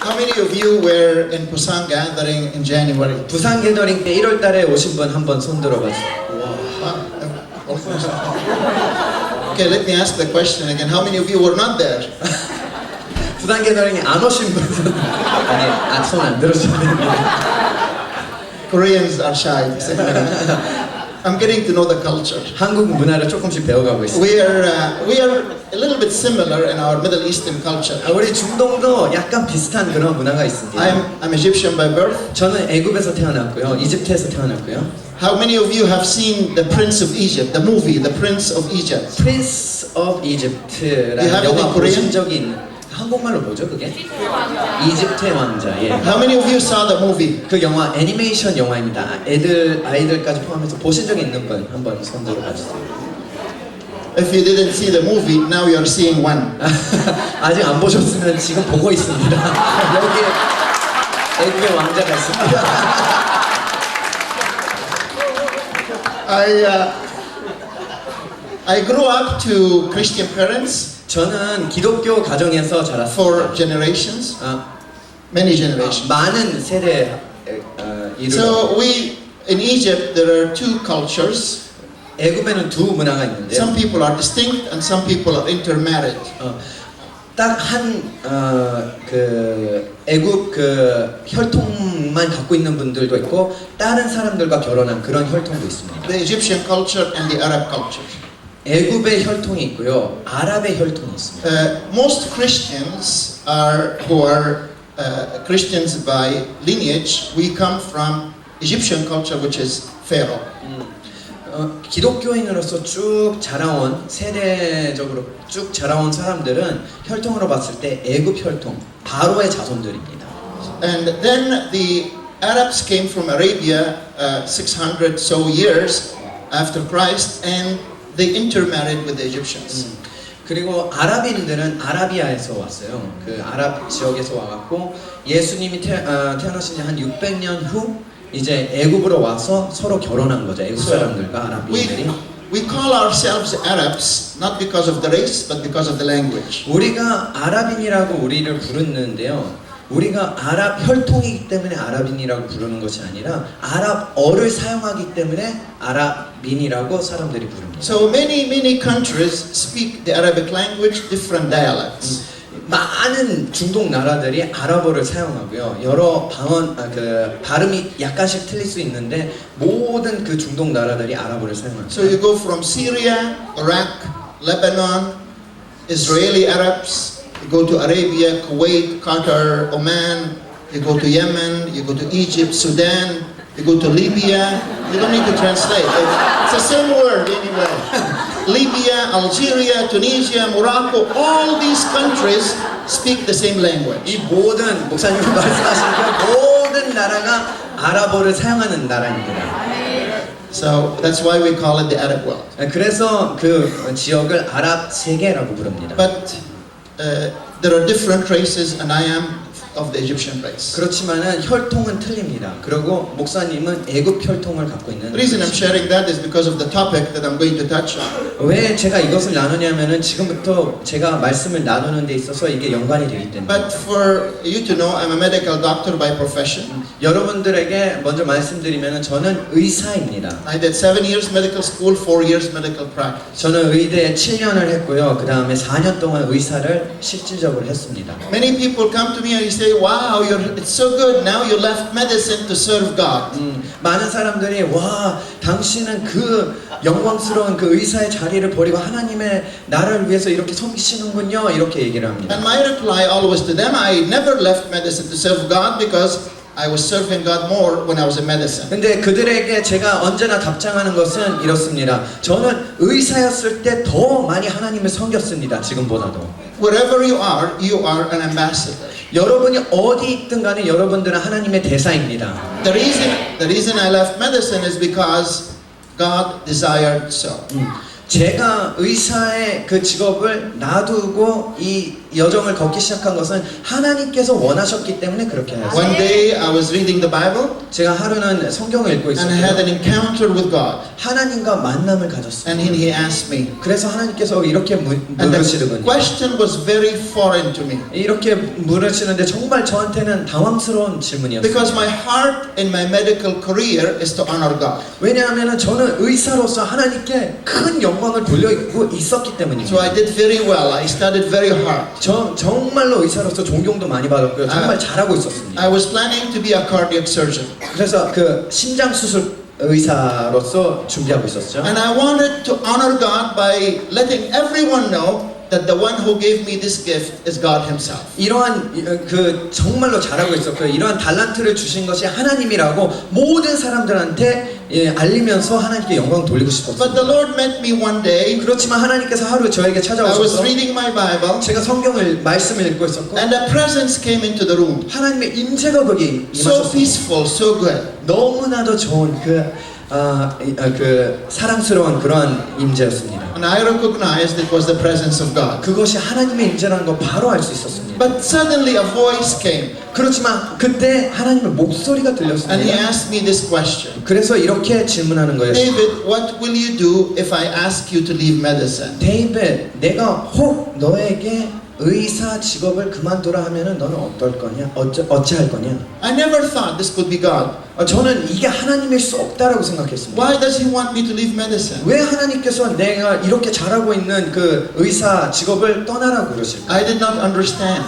How many of you were in Busan gathering in January? 부산 게더링 때 1월 달에 오신 분 한 번 손 들어봐주세요. Okay, let me ask the question again. How many of you were not there? 부산 게더링에 안 오신 분은 아니, 손 안 들어주셔야 됩니다. Koreans are shy. I'm getting to know the culture. 한국 문화를 조금씩 배워가고 있습니다. We are a little bit similar in our Middle Eastern culture. 우리 중동도 약간 비슷한 그런 문화가 있습니다. I'm Egyptian by birth. 저는 애굽에서 태어났고요, 이집트에서 태어났고요. How many of you have seen The Prince of Egypt, the movie The Prince of Egypt? Prince of You Egypt라는 have it 영화 in Korean? 보신 적이 있는 한국말로 뭐죠 그게? 이집트의 왕자. 예. How many of you saw the movie? 그 영화 애니메이션 영화입니다. 아이들까지 포함해서 보신 적이 있는 분 한번 손 들어봐주세요. If you didn't see the movie, now you're seeing one. 아직 안 보셨으면 지금 보고 있습니다. 여기 애굽의 왕자가 있습니다. I grew up to Christian parents 저는 기독교 가정에서 자랐습니다. for generations, many generations. 많은 세대 So in Egypt, there are two cultures. 애굽에는 두 문화가 있는데요. Some people are distinct and some people are intermarried. 딱 한 그 애굽 그 혈통만 갖고 있는 분들도 있고 다른 사람들과 결혼한 그런 혈통도 있습니다. The Egyptian culture and the Arab culture. 애굽의 혈통이 있고요, 아랍의 혈통이 있습니다. Most Christians who are Christians by lineage. We come from Egyptian culture, which is Pharaoh. 기독교인으로서 쭉 자라온 세대적으로 쭉 자라온 사람들은 혈통으로 봤을 때 애굽 혈통, 바로의 자손들입니다. And then the Arabs came from Arabia 600 so years after Christ, and they intermarried with the Egyptians. 그리고 아랍인들은 아라비아에서 왔어요. 그 아랍 지역에서 와갖고 예수님이 태어나신 지 한 600년 후 이제 애굽으로 와서 서로 결혼한 거죠. 애굽 사람들과 아랍인들이. We call ourselves Arabs not because of the race, but because of the language. 우리가 아랍인이라고 우리를 부르는데요. 우리가 아랍 혈통이기 때문에 아랍인이라고 부르는 것이 아니라 아랍어를 사용하기 때문에 아랍인이라고 사람들이 부릅니다. So many countries speak the Arabic language, different dialects. 많은 중동 나라들이 아랍어를 사용하고요. 여러 발음이 약간씩 틀릴 수 있는데 모든 그 중동 나라들이 아랍어를 사용합니다. So you go from Syria, Iraq, Lebanon, Israeli Arabs. You go to Arabia, Kuwait, Qatar, Oman. You go to Yemen. You go to Egypt, Sudan. You go to Libya. You don't need to translate. It's the same word anyway. Libya, Algeria, Tunisia, Morocco, all these countries speak the same language. 이 모든 목사님이 말씀하신 그 모든 나라가 아랍어를 사용하는 나라입니다. So that's why we call it the Arab world. 그래서 그 지역을 아랍 세계라고 부릅니다. But there are different races, and I am of the Egyptian race. 그렇지만은 혈통은 틀립니다. 그리고 목사님은 애굽 혈통을 갖고 있는. The reason I'm sharing that is because of the topic that I'm going to touch on. 왜 제가 이것을 나누냐면은 지금부터 제가 말씀을 나누는 데 있어서 이게 연관이 되기 때문에. But for you to know, I'm a medical doctor by profession. 여러분들에게 먼저 말씀드리면은 저는 의사입니다. I did 7 years medical school, 4 years medical practice. 저는 의대에 7년을 했고요. 그 다음에 4년 동안 의사를 실질적으로 했습니다. Many people come to me and say, "Wow, it's so good. Now you left medicine to serve God." 많은 사람들이 와, 당신은 그 영광스러운 그 의사의 자리를 버리고 하나님의 나라를 위해서 이렇게 섬기시는군요. 이렇게 얘기를 합니다. And my reply always to them, I never left medicine to serve God because I was serving God more when I was in medicine. 근데 그들에게 제가 언제나 답장하는 것은 이렇습니다. 저는 의사였을 때 더 많이 하나님을 섬겼습니다. 지금보다도. Wherever you are an ambassador. 여러분이 어디 있든 간에 여러분들은 하나님의 대사입니다. The reason I left medicine is because God desired so. 제가 의사의 그 직업을 놔두고 이 여정을 걷기 시작한 것은 하나님께서 원하셨기 때문에 그렇게 하였어요. One day I was reading the Bible 제가 하루는 성경을 읽고 and I had 있었어요. an encounter with God. 하나님과 만남을 가졌어요. And he asked me. 그래서 하나님께서 이렇게 And the 물으시더군요. question was very foreign to me. 이렇게 물으시는데 정말 저한테는 당황스러운 질문이었어요. Because my heart in my medical career is to honor God. 왜냐하면 저는 의사로서 하나님께 큰 영광을 돌리고 있었기 So 때문입니다. I did very well. I studied very hard. 정말로 의사로서 존경도 많이 받았고요. 정말 잘하고 있었습니다. I was planning to be a cardiac surgeon. 그래서 그 심장 수술 의사로서 준비하고 있었죠. And I wanted to honor God by letting everyone know that the one who gave me this gift is God Himself. 이러한 그 정말로 잘하고 있었고요. 이러한 달란트를 주신 것이 하나님이라고 모든 사람들한테 알리면서 하나님께 영광 돌리고 But the 싶었습니다. Lord met me one day. 그렇지만 하나님께서 하루 저에게 I was 찾아오셔서 reading my Bible 제가 말씀을 읽고 있었고 and a presence came into the room. 하나님의 임재가 거기 So 임하셨습니다. peaceful, so good. 너무나도 좋은 그 사랑스러운 그러한 임재였습니다. And I recognized it was the presence of God. 그것이 하나님의 임재라는 걸 바로 알 수 있었습니다. But suddenly a voice came 그렇지만 그때 하나님의 목소리가 and He 들렸습니다. asked me this question. 그래서 이렇게 질문하는 거예요. David, what will you do if I ask you to leave medicine? 데이빗, 내가 혹 너에게 의사 직업을 그만두라 하면은 너는 어떨 거냐? 어찌할 거냐? I never thought this could be God. 저는 이게 하나님일 수 없다라고 생각했습니다. Why does He want me to leave medicine? 왜 하나님께서 내가 이렇게 잘하고 있는 그 의사 직업을 떠나라고 그러실까? I did not understand.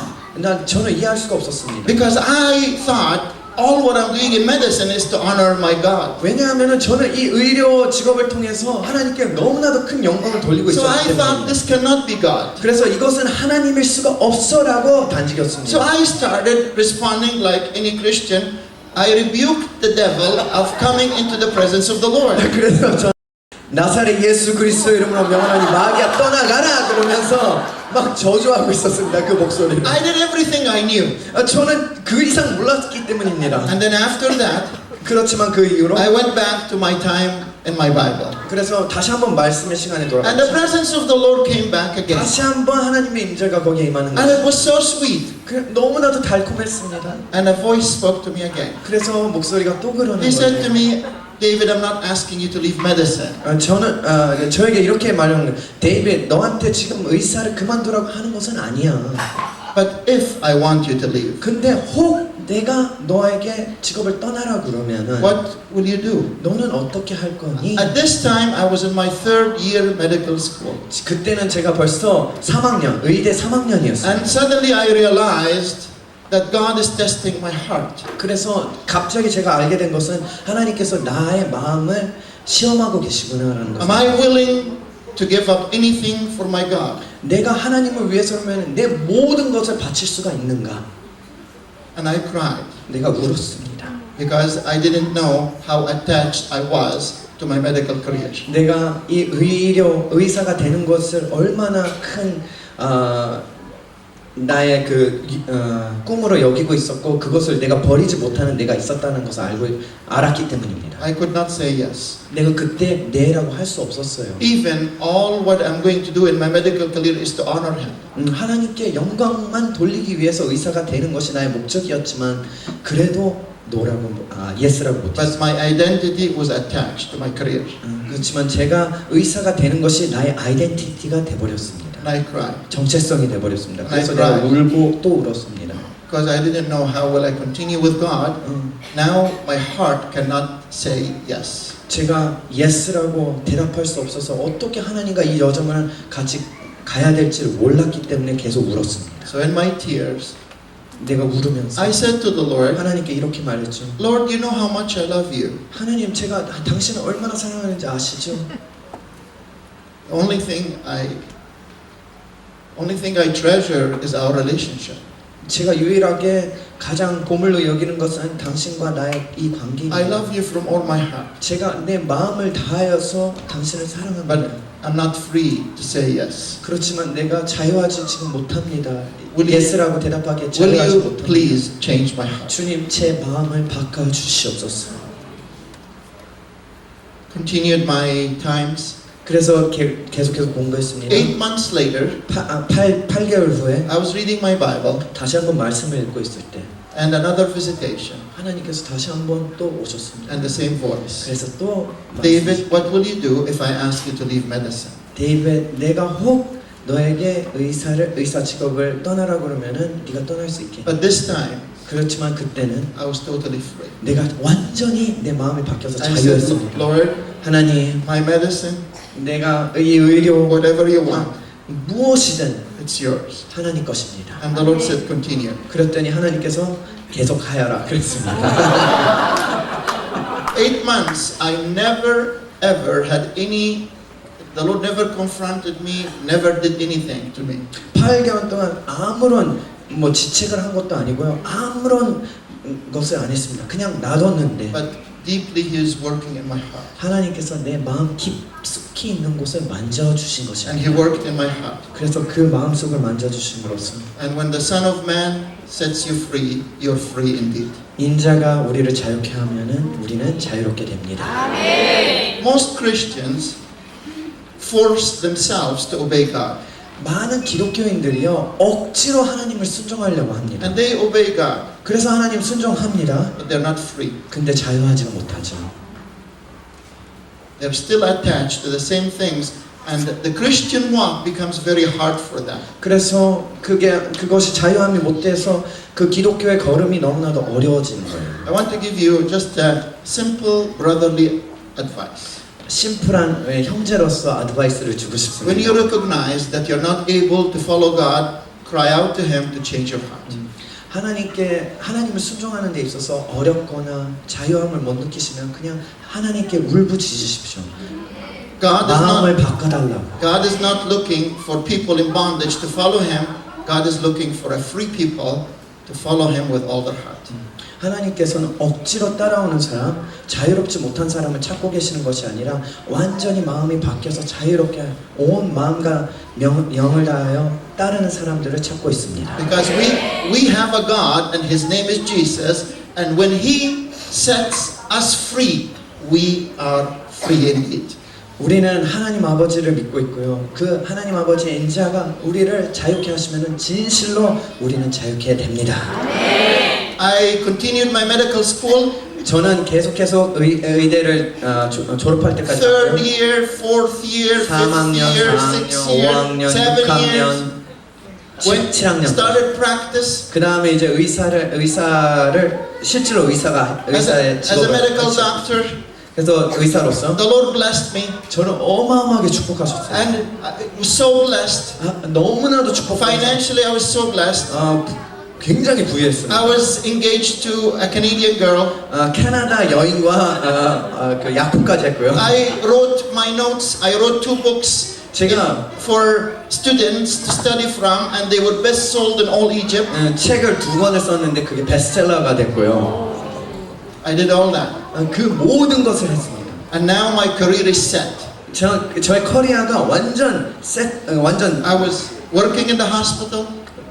저는 이해할 수가 없었습니다. Because I thought all what I'm doing in medicine is to honor my God. 왜냐하면은 저는 이 의료 직업을 통해서 하나님께 너무나도 큰 영광을 돌리고 So I 있었기 thought 때문에 this cannot be God. 그래서 이것은 하나님일 수가 없어라고 단지겼습니다. So I started responding like any Christian. I rebuked the devil of coming into the presence of the Lord. 그래서 저 나사렛 예수 그리스도 이름으로 명하노니 마귀야 떠나가라 그러면서 막 저주하고 있었습니다. 그 목소리를. I did everything I knew. 저는 그 이상 몰랐기 때문입니다. And then after that, 그렇지만 그 이후로 I went back to my time in my Bible. 그래서 다시 한번 말씀의 시간에 And the 돌아갔죠. presence of the Lord came back again. 다시 한번 하나님의 임재가 거기에 임하는 And 거예요. it was so sweet. 너무나도 달콤했습니다. And a voice spoke to me again. 그래서 목소리가 또 그러는 He said to 거예요. me, David, I'm not asking you to leave medicine. 저는 저에게 이렇게 말하는 거예요. 데이빗, 너한테 지금 의사를 그만두라고 하는 것은 아니야. But if I want you to leave, 근데 혹 내가 너에게 직업을 떠나라 그러면은 what will you do? 너는 어떻게 할 거니? At this time, I was in my third year medical school. 그때는 제가 벌써 3학년, 의대 3학년이었어요. And suddenly I realized that God is testing my heart. 그래서 갑자기 제가 알게 된 것은 하나님께서 나의 마음을 시험하고 계시구나라는 Am 것을. I willing to give up anything for my God? 내가 하나님을 위해서라면 내 모든 것을 바칠 수가 있는가? And I cried 내가 울었습니다. because I didn't know how attached I was to my medical career. 내가 이 의사가 되는 것을 얼마나 큰 나의 꿈으로 여기고 있었고 그것을 내가 버리지 못하는 내가 있었다는 것을 알았기 때문입니다. I could not say yes. 내가 그때 네라고 할 수 없었어요. Even all what I'm going to do in my medical career is to honor Him. 하나님께 영광만 돌리기 위해서 의사가 되는 것이 나의 목적이었지만 그래도 예스라고 But 못했어요. my identity was attached to my career. 그렇지만 제가 의사가 되는 것이 나의 아이덴티티가 돼버렸습니다. And I cried 정체성이 돼버렸습니다. 그래서 I 내가 cried. 울고 또 울었습니다. because I didn't know how will I continue with God. Now my heart cannot say yes. 제가 예스라고 대답할 수 없어서 어떻게 하나님과 이 여정을 같이 가야 될지를 몰랐기 때문에 계속 울었습니다. So in my tears, 내가 울으면서 I said to the Lord, 하나님께 이렇게 말했죠. Lord, you know how much I love you. 하나님, 제가 당신을 얼마나 사랑하는지 아시죠? The only thing I treasure is our relationship. 제가 유일하게 가장 보물로 여기는 것은 당신과 나의 이 관계입니다. I love you from all my heart, 제가 내 마음을 다하여서 당신을 but 사랑합니다. I'm not free to say yes. 그렇지만 내가 자유하지 지금 못합니다. Will you- 예스라고 대답하기에 Will 자유하지 you 못합니다. please change my heart? 주님, 제 마음을 바꿔 주시옵소서. Continued my times 그래서 계속해서 공부했습니다. 8 months later, 8개월 후에 I was reading my Bible 다시 한번 말씀을 읽고 있을 때 and another visitation 하나님께서 다시 한번 또 오셨습니다. and the same voice. 그래서 또 David, what will you do if I ask you to leave medicine? 데이빗, 내가 혹 너에게 의사 직업을 떠나라 그러면은 네가 떠날 수 있게. But this time, 그렇지만 그때는 I was totally free. 내가 완전히 내 마음이 바뀌어서 I said, 자유했습니다. Lord, 하나님, my medicine, 내가 이 의료 whatever you want, 무엇이든 it's yours. 하나님 것입니다. And the Lord said, continue. 그랬더니 하나님께서 계속하여라 그랬습니다. 8 months, I never ever had any, the Lord never confronted me, never did anything to me. 8개월 동안 아무런 뭐 지책을 한 것도 아니고요. 아무런 것을 안 했습니다. 그냥 놔뒀는데 But deeply He is working in my heart. 하나님께서 내 마음 깊숙이 있는 곳을 만져주신 것이 And He 아니에요. worked in my heart. 그래서 그 마음속을 만져주심으로써 And when the Son of Man sets you free, you're free indeed. 인자가 우리를 자유케 하면은 우리는 자유롭게 됩니다. Most Christians force themselves to obey God. 많은 기독교인들이요 억지로 하나님을 순종하려고 합니다. And they obey God, 그래서 하나님 순종합니다. but they're not free. 근데 자유하지가 못하죠. They're still attached to the same things. And the Christian walk becomes very hard for them. 그래서 그것이 자유함이 못 돼서 그 기독교의 걸음이 너무나도 어려워지는 거예요. I want to give you just a simple brotherly advice. 심플한 형제로서 어드바이스를 주고 싶습니다. When you recognize that you're not able to follow God, cry out to Him to change your heart. 하나님을 순종하는 데 있어서 어렵거나 자유함을 못 느끼시면 그냥 하나님께 울부짖으십시오. 마음을 바꿔달라고. God is not looking for people in bondage to follow Him. God is looking for a free people to follow Him with all their heart. 하나님께서는 억지로 따라오는 사람, 자유롭지 못한 사람을 찾고 계시는 것이 아니라 완전히 마음이 바뀌어서 자유롭게 온 마음과 영을 다하여 따르는 사람들을 찾고 있습니다. Because we have a God and His name is Jesus, and when He sets us free, we are free indeed. 우리는 하나님 아버지를 믿고 있고요. 그 하나님 아버지의 인자가 우리를 자유케 하시면은 진실로 우리는 자유케 됩니다. I continued my medical school. 저는 계속해서 의대를 졸업할 때까지 Third year, fourth year, fifth 3학년, year, 4학년, sixth year, 5학년, 7 years. 6학년, When 7학년. started practice 그 다음에 이제 의사를 실제로 as 의사의 a 직업을 medical 했죠. doctor, 그래서 의사로서 the Lord blessed me, 저를 어마어마하게 축복하셨어요. and I was so blessed. 너무나도 축복하셨어요. Financially, I was so blessed. 굉장히 부유했습니다. I was engaged to a Canadian girl. 캐나다 여인과 그 약혼까지 했고요. I wrote my notes. I wrote 2 books 제가 for students to study from, and they were best sold in all Egypt. 책을 2권을 썼는데 그게 베스트셀러가 됐고요. I did all that, 그 모든 것을 했습니다. and now my career is set. 저의 커리어가 완전 I was working in the hospital.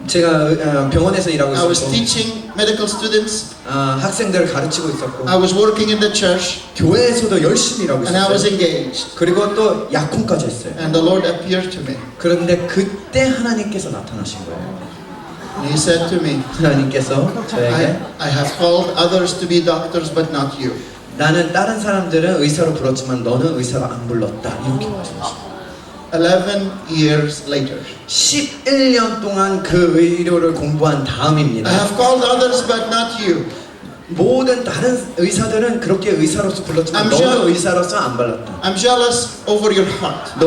제가 병원에서 일하고 I was 있었고 teaching medical students. 학생들을 가르치고 있었고 I was working in the church, 교회에서도 열심히 일하고 and I was 있었어요. engaged. 그리고 또 약혼까지 했어요. And the Lord appeared to me. 그런데 그때 하나님께서 나타나신 거예요. And He said to me, 하나님께서 저에게 I have called others to be doctors, but not you. 나는 다른 사람들은 의사로 불렀지만 너는 의사로 안 불렀다 이렇게 말씀하셨어요. 11 years later, 11년 동안 그 의료를 공부한 다음입니다. I have called others, but not you. 모든 다른 의사들은 그렇게 의사로서 불렀지만 I'm 너는 sure- 의사로서 안 불렀다. I'm jealous over your heart.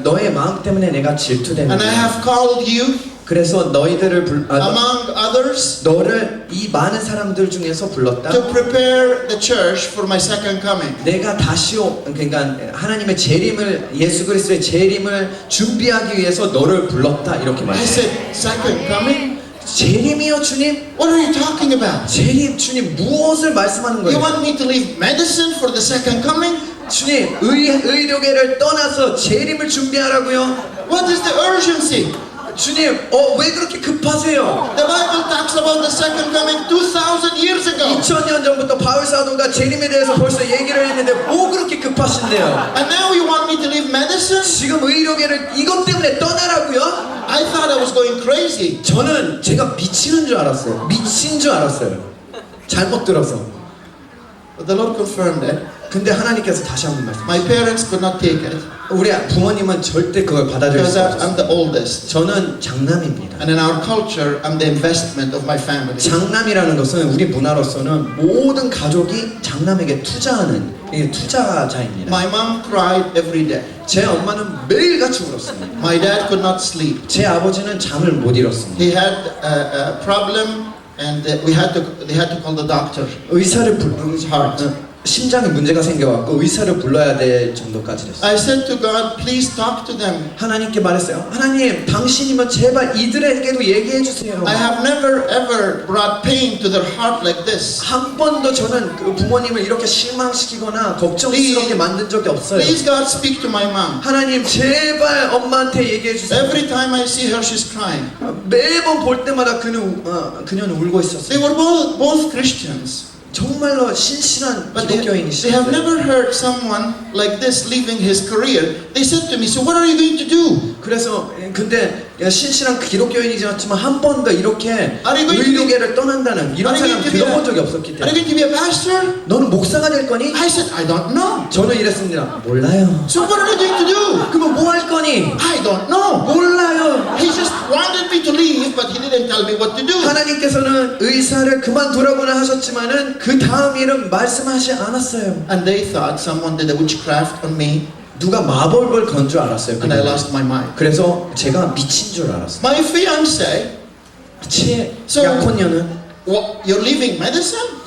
너의 마음 때문에 내가 질투되는 And I 거야. have called you 그래서 너희들을 among others 너를 이 많은 사람들 중에서 불렀다. to prepare the church for my second coming. 내가 그러니까 하나님의 재림을 예수 그리스도의 재림을 준비하기 위해서 너를 불렀다 이렇게 I 말했어요. said, second coming? 재림이요 주님? What are you talking about? 재림 주님 무엇을 말씀하는 You 거예요? want me to leave medicine for the second coming? 주님 의료계를 떠나서 재림을 준비하라고요? What is the urgency? 주님, 왜 그렇게 급하세요? The Bible talks about the second coming 2,000 years ago. 2000년 전부터 바울 사도가 재림에 대해서 벌써 얘기를 했는데 뭐 그렇게 급하신데요? And now you want me to leave medicine? 지금 의료계를 이것 때문에 떠나라고요? I thought I was going crazy. 저는 제가 미치는 줄 알았어요. 미친 줄 알았어요. 잘못 들어서. But the Lord confirmed it. 근데 하나님께서 다시 한번 말씀. My parents could not take it 우리 부모님은 절대 그걸 받아들일 because 수 없어요. I'm the oldest. 저는 장남입니다. And in our culture, I'm the investment of my family. 장남이라는 것은 우리 문화로서는 모든 가족이 장남에게 투자하는 이게 투자자입니다. My mom cried every day. 제 엄마는 매일같이 울었습니다. My dad could not sleep. 제 아버지는 잠을 못 잃었습니다. He had a problem, and they had to call the doctor. 의사를 부르는 Heart. 심장에 문제가 생겨갖고 의사를 불러야 될 정도까지 됐어요. I said to God, please talk to them. 하나님께 말했어요. 하나님, 당신이면 제발 이들에게도 얘기해 주세요. I have never ever brought pain to their heart like this. 한 번도 저는 그 부모님을 이렇게 실망시키거나 걱정스럽게 만든 적이 없어요. Please God, speak to my mom. 하나님, 제발 엄마한테 얘기해 주세요. Every time I see her, she's crying. 매번 볼 때마다 그녀는 울고 They 있었어요. were both Christians. 정말로 신실한 But they have 기독교인이시죠. never heard someone like this leaving his career. They said to me, so what are you going to do? 그래서 근데 신실한 기독교인이지만 한 번도 이렇게 Are you going to be- 의료계를 떠난다는 이런 Are you 사람 going to be 들어본 적이 없었기 Are you 때문에 going to be a pastor? 너는 목사가 될 거니? I said, I don't know. 저는 이랬습니다. 몰라요. So what are you going to do? 그러면 뭐 할 거니? I don't know. 몰라요. He just wanted me to leave, but he didn't tell me what to do. 하나님께서는 의사를 그만두라고는 하셨지만은 그 다음 일은 말씀하지 않았어요. And they thought someone did a witchcraft on me, 누가 마법을 건 줄 알았어요. and I lost my mind. 그래서 제가 미친 줄 알았어요. My fiance, 제 So- 약혼녀는 what, you're leaving medicine?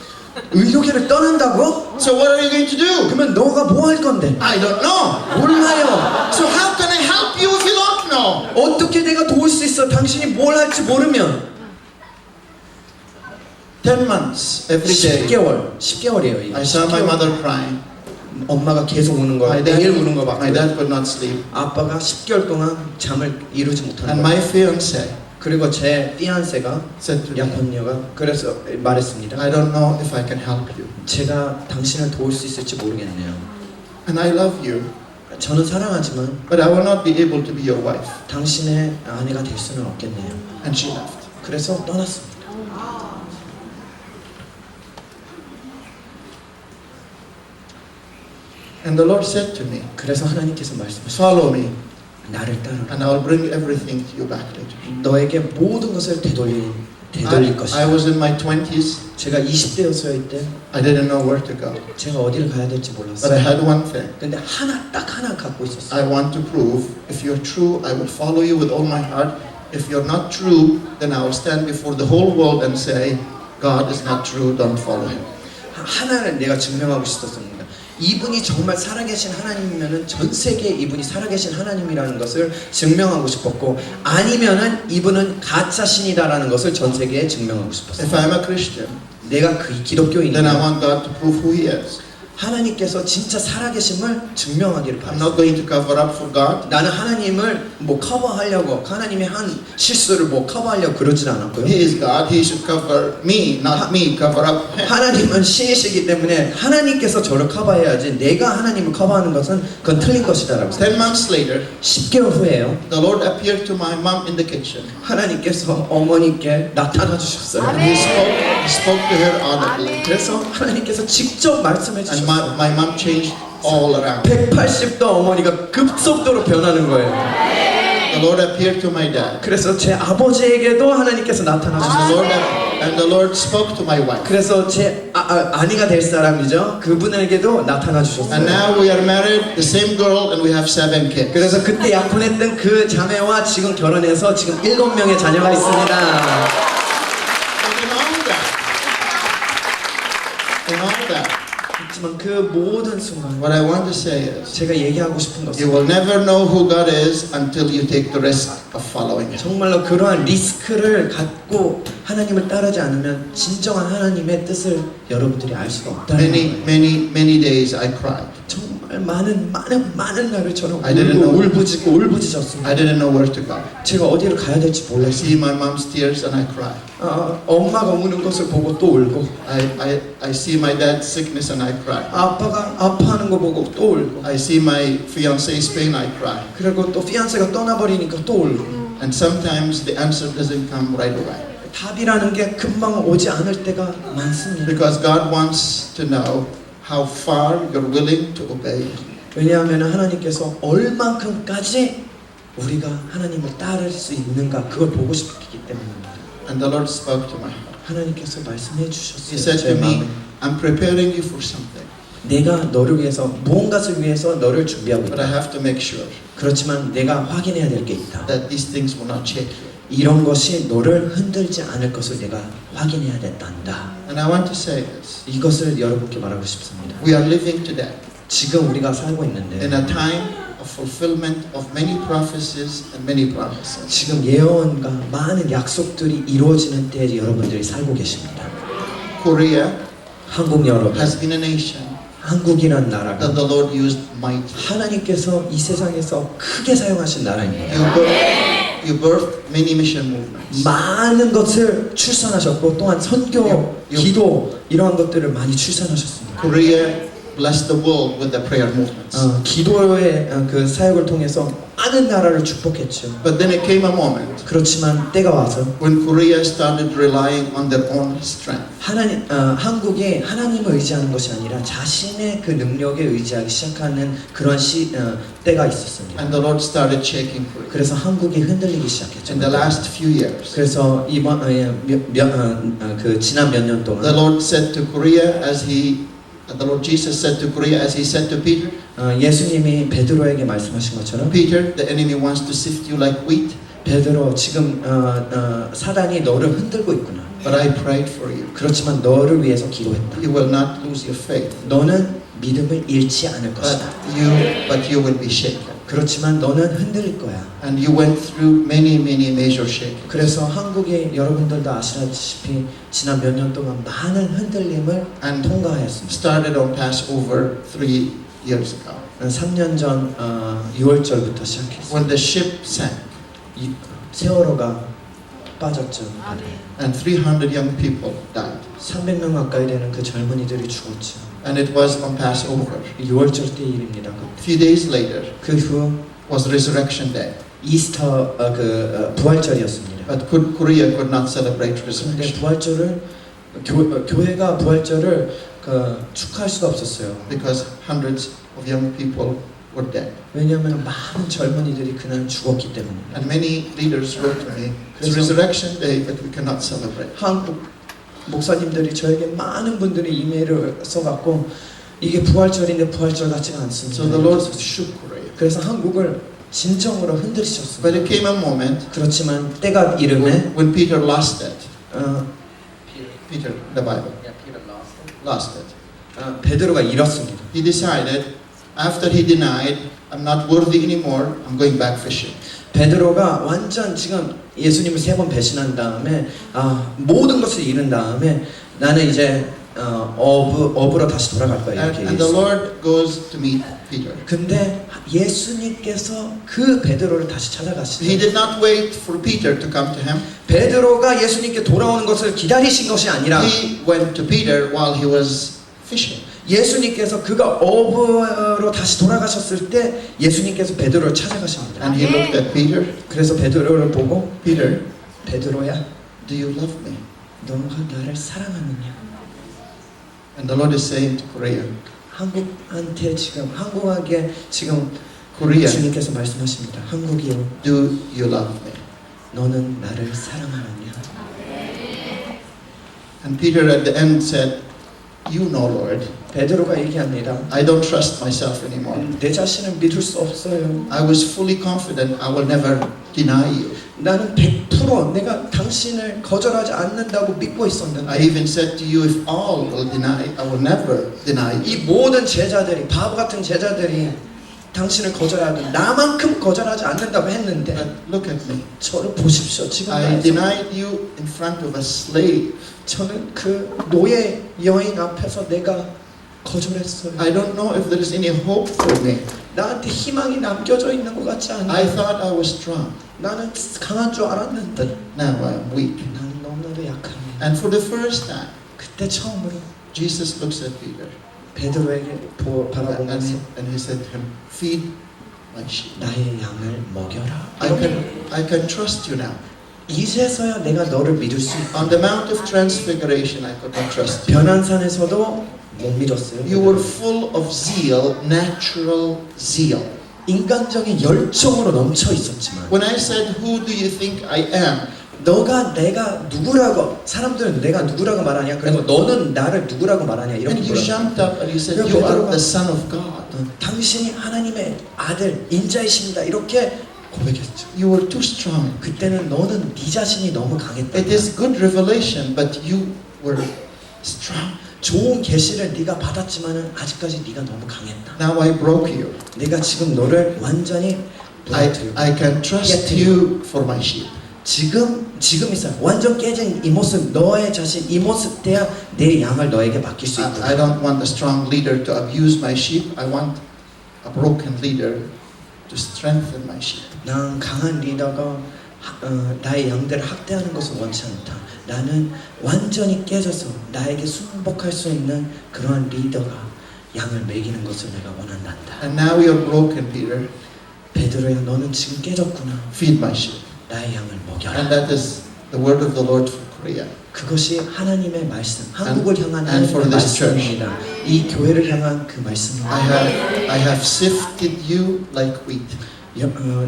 의료계를 떠난다고? So what are you going to do? 그러면 너가 뭐 할 건데? I don't know. 몰라요. So how can I help you if you don't know? 어떻게 내가 도울 수 있어? 당신이 뭘 할지 모르면. 10 months every day. 10개월이에요. I saw my mother crying. 엄마가 계속 우는 거, My 매일 우는 거 my 봤고요. dad could not sleep. 아빠가 10개월 동안 잠을 이루지 못하는 And 거예요. my fiance 그리고 제 피안세가 said to me, 약혼녀가 그래서 말했습니다. I don't know if I can help you. 제가 당신을 도울 수 있을지 모르겠네요. And I love you, 저는 사랑하지만 but I will not be able to be your wife. 당신의 아내가 될 수는 없겠네요. And she left. 그래서 떠났습니다. And the Lord said to me, 그래서 하나님께서 말씀하셨어요. follow me, 나를 따르라. and I will bring everything to you back later. 너에게 모든 것을 되돌릴 I 것이다. was in my 20s. 제가 20대였을 때 I didn't know where to go. 제가 어디를 가야 될지 But I 몰랐어요. had one thing. 근데 딱 하나 갖고 있었어요. I want to prove, if you're true, I will follow you with all my heart. If you're not true, then I will stand before the whole world and say, God is not true, don't follow him. 하나를 내가 증명하고 싶었습니다. 이분이 정말 살아계신 하나님이면은 전 세계에 이분이 살아계신 하나님이라는 것을 증명하고 싶었고, 아니면은 이분은 가짜 신이다라는 것을 전 세계에 증명하고 싶었어요. If I'm a Christian, 내가 그 then I 기독교인이면 want God to prove who he is. 하나님께서 진짜 살아계심을 증명하기를 I'm 바랍니다. not going to cover up for God. 나는 하나님을 뭐 커버하려고, 하나님이 한 실수를 뭐 커버하려고 그러진 않았고요. He is God. He should cover me, not me cover up him. 하나님은 신이시기 때문에 하나님께서 저를 커버해야지, 내가 하나님을 커버하는 것은 그건 틀린 것이다라고 10 months later, 10개월 후에요. the Lord appeared to my mom in the kitchen. 하나님께서 어머니께 나타나 주셨어요. And he spoke to her audibly. 그래서 하나님께서 직접 말씀해 And 주셨어요. my mom changed all around. 180도 어머니가 급속도로 변하는 거예요. The Lord appeared to my dad. 그래서 제 아버지에게도 하나님께서 나타나 주셨어요. And the Lord spoke to my wife. 그래서 제 아내가 될 사람이죠. 그분에게도 나타나 And 주셨어요. now we are married, the same girl, and we have 7 kids. 그래서 그때 약혼했던 그 자매와 지금 결혼해서 지금 7명의 자녀가 있습니다. In all that, 하지만 그 모든 순간 what I want to say is, 제가 얘기하고 싶은 you 것은 will never know who God is until you take the risk of following Him. 정말로 그러한 리스크를 갖고 하나님을 따르지 않으면 진정한 하나님의 뜻을 여러분들이 알 수가 없다는 거예요. Many days I cried. 정말 많은 날을 저는 I didn't know. 울부짖었습니다. I didn't know where to go. 제가 어디를 가야 될지 I 몰랐어요. see my mom's tears and I cry. 엄마가 우는 것을 보고 또 울고, I see my dad's sickness and I cry. 아빠가 아파하는 거 보고 또 울고, I see my fiance's pain, I cry. 그리고 또 피안세가 떠나버리니까 또 울고. And sometimes the answer doesn't come right away. 답이라는 게 금방 오지 않을 때가 많습니다. Because God wants to know how far you're willing to obey. 왜냐하면 하나님께서 얼만큼까지 우리가 하나님을 따를 수 있는가 그걸 보고 싶기 때문입니다. And the Lord spoke to my heart. 하나님께서 말씀해 He 주셨어요. said 제 to me, 마음에. I'm preparing you for something, 내가 너를 위해서 무언가를 위해서 너를 준비하고 but I 있다. have to make sure 그렇지만 내가 확인해야 될 게 있다. that these things will not shake you. 이런 것이 너를 흔들지 않을 것을 내가 확인해야 된단다. And I want to say this. 이것을 여러분께 말하고 싶습니다. We are living today 지금 우리가 살고 있는데 in a time of fulfillment of many prophecies and many promises. 지금 예언과 많은 약속들이 이루어지는 때에 여러분들이 살고 계십니다. Korea 한국 여러분, has been a nation 한국이란 나라가 that the Lord used mightily. 하나님께서 이 세상에서 크게 사용하신 나라입니다. You birthed many mission movements. 많은 것을 출산하셨고 또한 선교, 기도 이러한 것들을 많이 출산하셨습니다. Korea blessed the world with the prayer movements. 기도의 그 사역을 통해서 많은 나라를 축복했죠. But then it came a moment 그렇지만 때가 와서 when Korea started relying on their own strength. 한국이 하나님을 의지하는 것이 아니라 자신의 그 능력에 의지하기 시작하는 그런 때가 있었습니다. And the Lord started shaking Korea. 그래서 한국이 흔들리기 시작했죠. In the last few years, 그래서 이번 지난 몇 년 동안 the Lord said to Korea the Lord Jesus said to Korea as he said to Peter, 예수님이 베드로에게 말씀하신 것처럼 Peter, the enemy wants to sift you like wheat, 베드로 지금 사단이 너를 흔들고 있구나. but I prayed for you. 그렇지만 너를 위해서 기도했다. You will not lose your faith, 너는 믿음을 잃지 않을 것이다. but you will be shaken. 그렇지만 너는 흔들릴 거야. And you went through many major shakings. 그래서 한국이 여러분들도 아시다시피 지난 몇 년 동안 많은 흔들림을 And 통과했습니다. started on Passover 3 years ago. 3년 전 6월절부터 시작했어요. When the ship sank 이 세월호가 빠졌죠. and 300 young people died. 300명 가까이 되는 그 젊은이들이 죽었죠. And it was on Passover. 6월절 때 일입니다. A few days later 그 후 was Resurrection Day. 이스터 부활절이었습니다. But Korea could not celebrate 그런데 resurrection 부활절을 교회가 부활절을 축하할 수가 없었어요. because hundreds of young people were dead. 왜냐하면 많은 젊은이들이 그날 죽었기 때문에. And many leaders wrote to me, it's Resurrection Day, but we cannot celebrate. 한국 목사님들이 저에게 많은 분들이 이메일을 써갖고 이게 부활절인데 부활절 같지가 않습니다. So the Lord shook Korea. 그래서 한국을 진정으로 But 흔들리셨습니다. it came a moment 그렇지만 때가 이름에 when Peter lost it. 어, Peter, the Bible, lost it. 베드로가 잃었습니다. He decided, after he denied, I'm not worthy anymore, I'm going back fishing. 베드로가 완전 지금 예수님을 3번 배신한 다음에 모든 것을 잃은 다음에 나는 이제 어부로 다시 돌아갈 거야 이렇게 And the 얘기했어요. Lord goes to meet Peter. 근데 예수님께서 그 베드로를 다시 He 찾아가시죠. did not wait for Peter to come to him. 베드로가 예수님께 돌아오는 것을 기다리신 것이 아니라 He went to Peter while he was fishing. 예수님께서 그가 어부로 다시 돌아가셨을 때 예수님께서 베드로를 찾아가십니다. And he looked at Peter. 그래서 베드로를 보고 Peter, 베드로야, do you love me? 너가 나를 사랑하느냐? And the Lord is saying to Korea, 한국한테 지금 Korea, 주님께서 말씀하십니다. 한국이요, do you love me? 너는 나를 사랑하느냐? And Peter at the end said, you know, Lord, 베드로가 얘기합니다. I don't trust myself anymore. 내 자신을 믿을 수 없어요. I was fully confident I will never deny you. 나는 100% 내가 당신을 거절하지 않는다고 믿고 I 있었는데 even said to you, if all will deny, I will never deny you. 이 모든 제자들이 바보 같은 제자들이 당신을 거절하고 나만큼 거절하지 않는다고 했는데 But look at me. 저를 보십시오. 지금 I 나에서 denied you in front of a slave. 저는 그 노예 여인 앞에서 내가 거절했어요. I don't know if there is any hope for me. 나한테 희망이 남겨져 있는 것 같지 않아. I thought I was strong. 나는 강한 줄 알았는데 Now I'm weak. 나는 너무나도 약하네. And for the first time, 그때 처음으로 Jesus looks at Peter 베드로에게 바라보면서 and he said to him, feed my sheep. 나의 양을 먹여라. I can trust you now. 이제서야 내가 너를 믿을 수 있다. On the Mount of Transfiguration, I could not trust you. 변환산에서도 못 믿었어요. You were full of zeal, natural zeal. 인간적인 열정으로 넘쳐 있었지만 When I said, who do you think I am? 내가 누구라고 사람들은 내가 누구라고 말하냐 그리고 너는 나를 누구라고 말하냐 이렇게 And you 물어요. jumped up and you said, you are the Son of God. 당신이 하나님의 아들 인자이십니다 이렇게 고백했죠. You were too strong. 그때는 너는 네 자신이 너무 강했다. It is good revelation, but you were strong. 좋은 계시를 네가 받았지만은 아직까지 네가 너무 강했다. Now I broke you. 내가 지금 너를 완전히 I can trust you for my sheep. 지금 있어요. 완전 깨진 이 모습, 너의 자신 이 모습 때야 내 양을 너에게 맡길 수 있다. I don't want a strong leader to abuse my sheep. I want a broken leader to strengthen my sheep. 난 강한 리더가 나의 양들을 학대하는 것을 원치 않다. 나는 완전히 깨져서 나에게 순복할 수 있는 그러한 리더가 양을 먹이는 것을 내가 원한다. And now you're broken, Peter. 베드로야, 너는 지금 깨졌구나. Feed my sheep. 나의 양을 먹여라. And that is the word of the Lord for Korea. 그것이 하나님의 말씀, 한국을 향한 and for 하나님의 this 말씀입니다. 이 교회를 향한 그 말씀입니다. I have sifted you like wheat,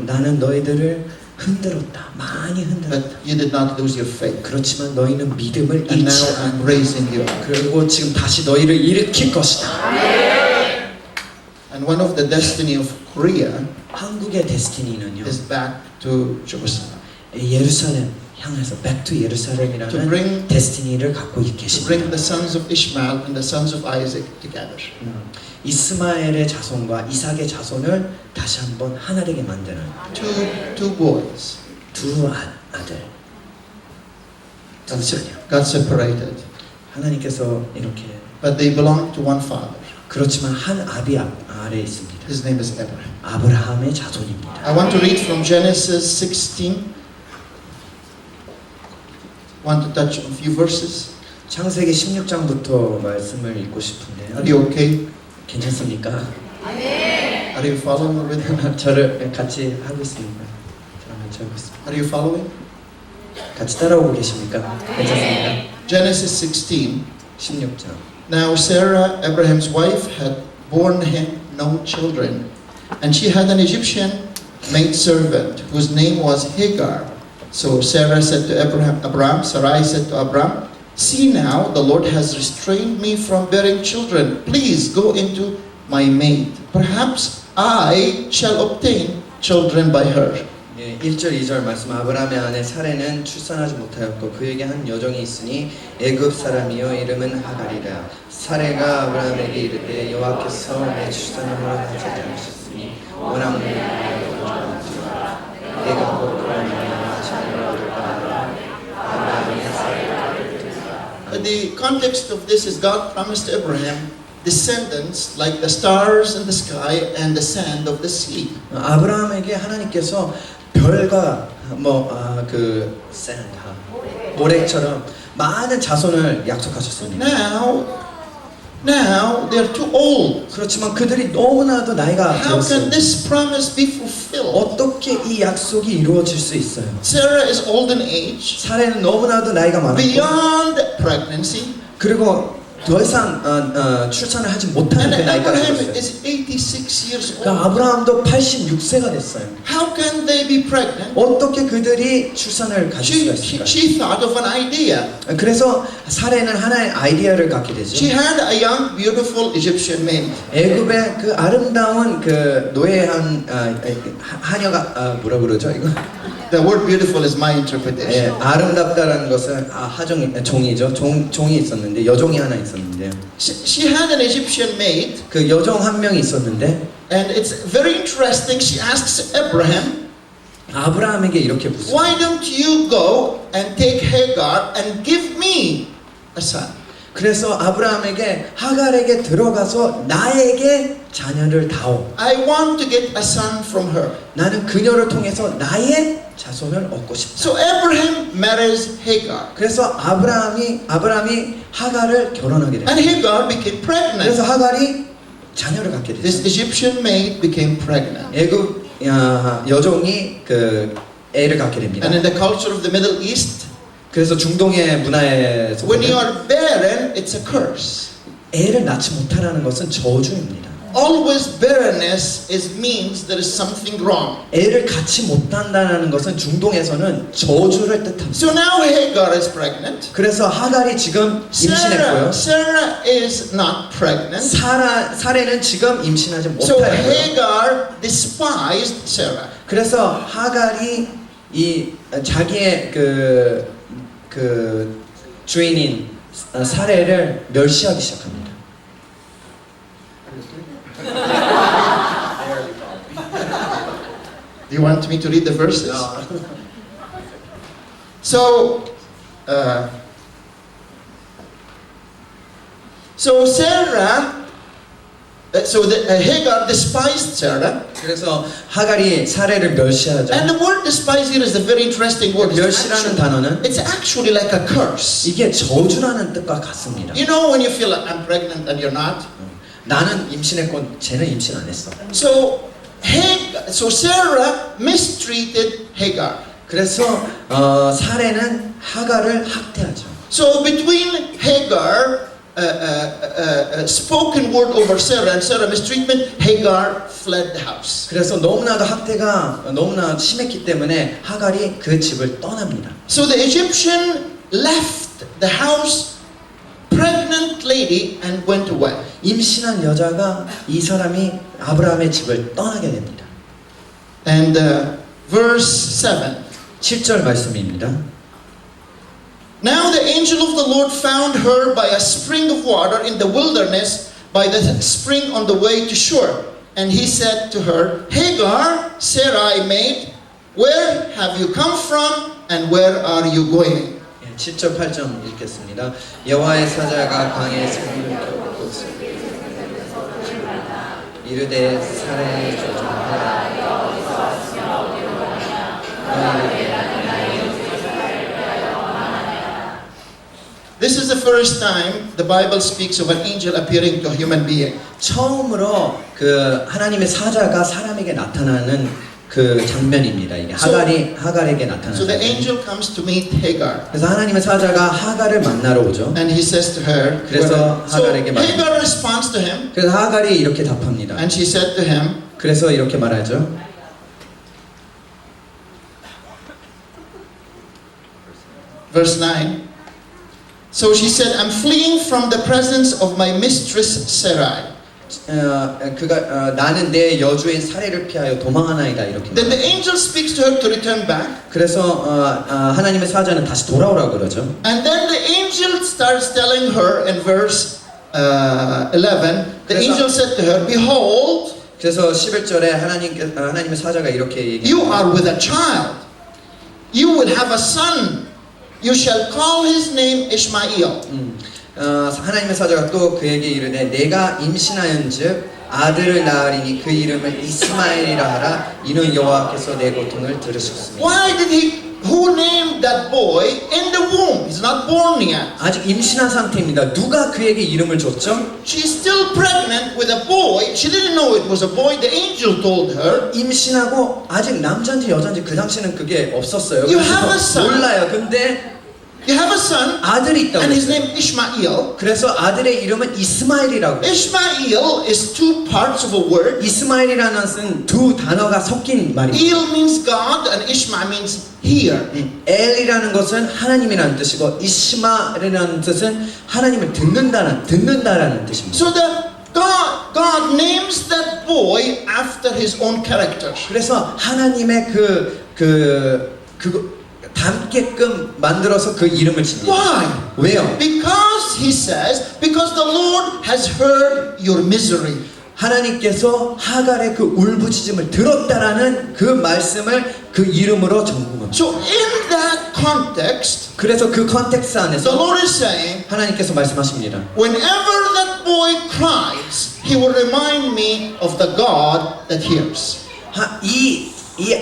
나는 너희들을 흔들었다. 많이 흔들었다. but you did not lose your faith. 그렇지만 너희는 믿음을 And 잃지 now I'm 않아. raising you up. 그리고 지금 다시 너희를 일으킬 것이다. And one of the destiny of Korea 한국의 데스티니는요. is back to Jerusalem. 예루살렘 향해서 back to To 예루살렘이라는 bring 데스티니를 갖고 to 계십니다. bring the sons of Ishmael and the sons of Isaac together. 이스마엘의 자손과 이삭의 자손을 다시 한번 하나 되게 만드는 Two boys 두 아들, 두 자녀. got separated, 하나님께서 이렇게 but they belong to one father. 그렇지만 한 아비 아래 있습니다. His name is Abraham. 아브라함의 자손입니다. I want to read from Genesis 16. Want to touch on a few verses? 창세기 16장부터 말씀을 읽고 Are 싶은데요. you okay? 괜찮습니까? Are you following with him? 저를 같이 하고 있습니까? 저랑 같이 하고 있습니다. Are you following? 같이 따라오고 계십니까? 괜찮습니까? Genesis 16. 16장. Now Sarah, Abraham's wife, had borne him no children, and she had an Egyptian maidservant whose name was Hagar. So Sarah said to Sarai said to Abram, see now, the Lord has restrained me from bearing children. Please go into my maid. Perhaps I shall obtain children by her. 1절 2절 말씀. 아브라함의 아내 사레는 출산하지 못하였고 그에게 한 여종이 있으니 애굽 사람이요 이름은 하갈이라. 사레가 아브라함에게 이르되 여호와께서 내 출산을 허락하지 않으셨으니 워낙 내가 곧 그러면 자녀를 얻을까 하라. 아브라함이 사레를 But the context of this is God promised to Abraham descendants like the stars in the sky and the sand of the sea. 아브라함에게 하나님께서 별과 그 sand, 모래처럼 많은 자손을 약속하셨습니다. Now they're too old. 그렇지만 그들이 너무나도 나이가 How can 들었어요. this promise be fulfilled? 어떻게 이 약속이 이루어질 수 있어요? Sarah is old in age, 사례는 너무나도 나이가 많고 beyond pregnancy, 그리고 더 이상 출산을 하지 못하는 and 그 나이가 Abraham 들었어요. is 86 years 그러니까 old. 아브라함도 86세가 됐어요. How can they be pregnant? 어떻게 그들이 출산을 가질 수가 있을까요? She thought of an idea. 그래서 사례는 하나의 아이디어를 갖게 되죠. She had a young, beautiful Egyptian maid. 애굽의 그 아름다운 그 노예한 하녀가 뭐라 그러죠 이거? The word beautiful is my 예, interpretation. 아름답다라는 것은 종이죠. 종이 있었는데 여종이 하나 있었는데요. She had an Egyptian maid, 그 여종 한 명이 있었는데 and it's very interesting. She asks Abraham, 아브라함에게 이렇게 묻습니다. why don't you go and take Hagar and give me a son? 그래서 아브라함에게 하갈에게 들어가서 나에게 자녀를 다오. I want to get a son from her. 나는 그녀를 통해서 나의 자손을 얻고 싶다. So Abraham marries Hagar. 그래서 아브라함이 하갈을 결혼하게 됩니다. And Hagar became pregnant. 그래서 하갈이 자녀를 갖게 This 됐어요. Egyptian maid became pregnant. 애굽 여종이 그 애를 갖게 됩니다. And in the culture of the Middle East, 그래서 중동의 문화에서 when you 보면 are barren, it's a curse. 애를 낳지 못하라는 것은 저주입니다. Always barrenness means there is something wrong. 애를 갖지 못한다는 것은 중동에서는 저주를 뜻합니다. So now Hagar is pregnant. 그래서 하갈이 지금 임신했고요. Sarah is not pregnant. 사레는 지금 임신하지 So 못하고요. Hagar despised Sarah. 그래서 하갈이 이 자기의 그 주인인 사레를 멸시하기 시작합니다. Do you want me to read the verses? So Sarah, Hagar despised Sarah. 그래서 하갈이 사레를 멸시하죠. And the word despise here is a very interesting word. 멸시라는 단어는 It's actually like a curse. 이게 저주라는 뜻과 같습니다. You know when you feel like I'm pregnant and you're not? 나는 임신했고 쟤는 임신 안 했어. So Sarah mistreated Hagar. 그래서 사레는 하갈을 학대하죠. So between Hagar, spoken word over Sarah and Sarah mistreatment, Hagar fled the house. 그래서 너무나도 학대가 너무나 심했기 때문에 하갈이 그 집을 떠납니다. So the Egyptian left the house, pregnant lady, and went away. 임신한 여자가 이 사람이 아브라함의 집을 떠나게 됩니다. And verse 7. 7절 말씀입니다. Now the angel of the Lord found her by a spring of water in the wilderness, by the spring on the way to Shur. And he said to her, Hagar, Sarai maid, where have you come from and where are you going? 7절 8절 읽겠습니다. 여호와의 사자가 광야에서 물을 켜고 이르되 사라의 조종하라. This is the first time the Bible speaks of an angel appearing to a human being. 처음으로 그 하나님의 사자가 사람에게 나타나는 그 장면입니다. 이게 하갈에게 나타나는 So the 장면. angel comes to meet Hagar. 그래서 하나님의 사자가 하갈을 만나러 오죠. And he says to her, 그래서 so 하갈에게 말합니다. Hagar responds to him. 그래서 하갈이 이렇게 답합니다. And she said to him, 그래서 이렇게 말하죠. verse 9. So she said, I'm fleeing from the presence of my mistress Sarai. 나는 내 여주인 사례를 피하여 도망하나이다 이렇게. Then the angel speaks to her to return back. 그래서 하나님의 사자는 다시 돌아오라고 그러죠. And then the angel starts telling her in verse 11. The 그래서- angel said to her, Behold, 그래서 11절에 하나님의 사자가 이렇게 얘기해요. you are with a child. You will have a son. You shall call his name Ishmael. 하나님의 사자가 또 그에게 이르되 내가 임신하연즉 아들을 낳으리니 그 이름을 이스마엘이라 하라. 이는 여호와께서 내 고통을 들으셨습니다. Why did who named that boy in the womb? He's not born yet. 아직 임신한 상태입니다. 누가 그에게 이름을 줬죠? She's still pregnant with a boy. She didn't know it was a boy. The angel told her. 임신하고 아직 남자인지 여자인지 그 당시는 그게 없었어요. You 그래서 have a son. 몰라요. 근데 You have a son, 아들이 있다고 and his 했어요. name Ishmael. 그래서 아들의 이름은 이스마엘이라고 했어요. Ishmael is two parts of a word. 이스마엘이라는 것은 두 단어가 섞인 말입니다. El means God, and Ishmael means hear. 엘이라는 것은 하나님이라는 뜻이고 이스마엘이라는 뜻은 하나님을 듣는다라는 뜻입니다. So God names that boy after his own character. 그래서 하나님의 그거 닮게끔 만들어서 그 이름을 짓니다. Why? 왜요? Because he says, because the Lord has heard your misery. 하나님께서 하갈의 그 울부짖음을 들었다라는 그 말씀을 그 이름으로 전공합니다. So in that context, 그래서 그 컨텍스트 the 안에서 Lord is saying, 하나님께서 말씀하십니다. whenever that boy cries, he will remind me of the God that hears. 이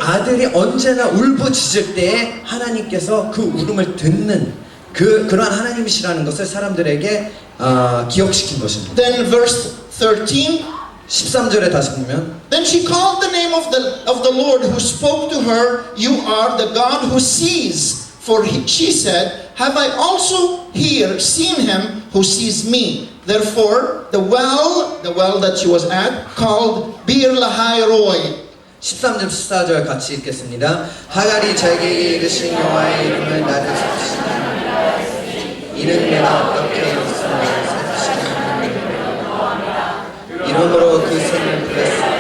아들이 언제나 울부짖을 때에 하나님께서 그 울음을 듣는 그러한 하나님이시라는 것을 사람들에게 기억시킨 것입니다. Then verse 13, 13절에 다시 보면 then she called the name of the Lord who spoke to her, you are the God who sees. For she said, have I also here seen him who sees me? Therefore, the well that she was at, called Bir Lahai Roi. 13절 14절 같이 읽겠습니다. 하갈이 자기에게 이르신 여호와의 이름을 나를 찾으시나니 이는 내가 어떻게 역사를 찾으시나니 이름으로 그 손을 부렸으니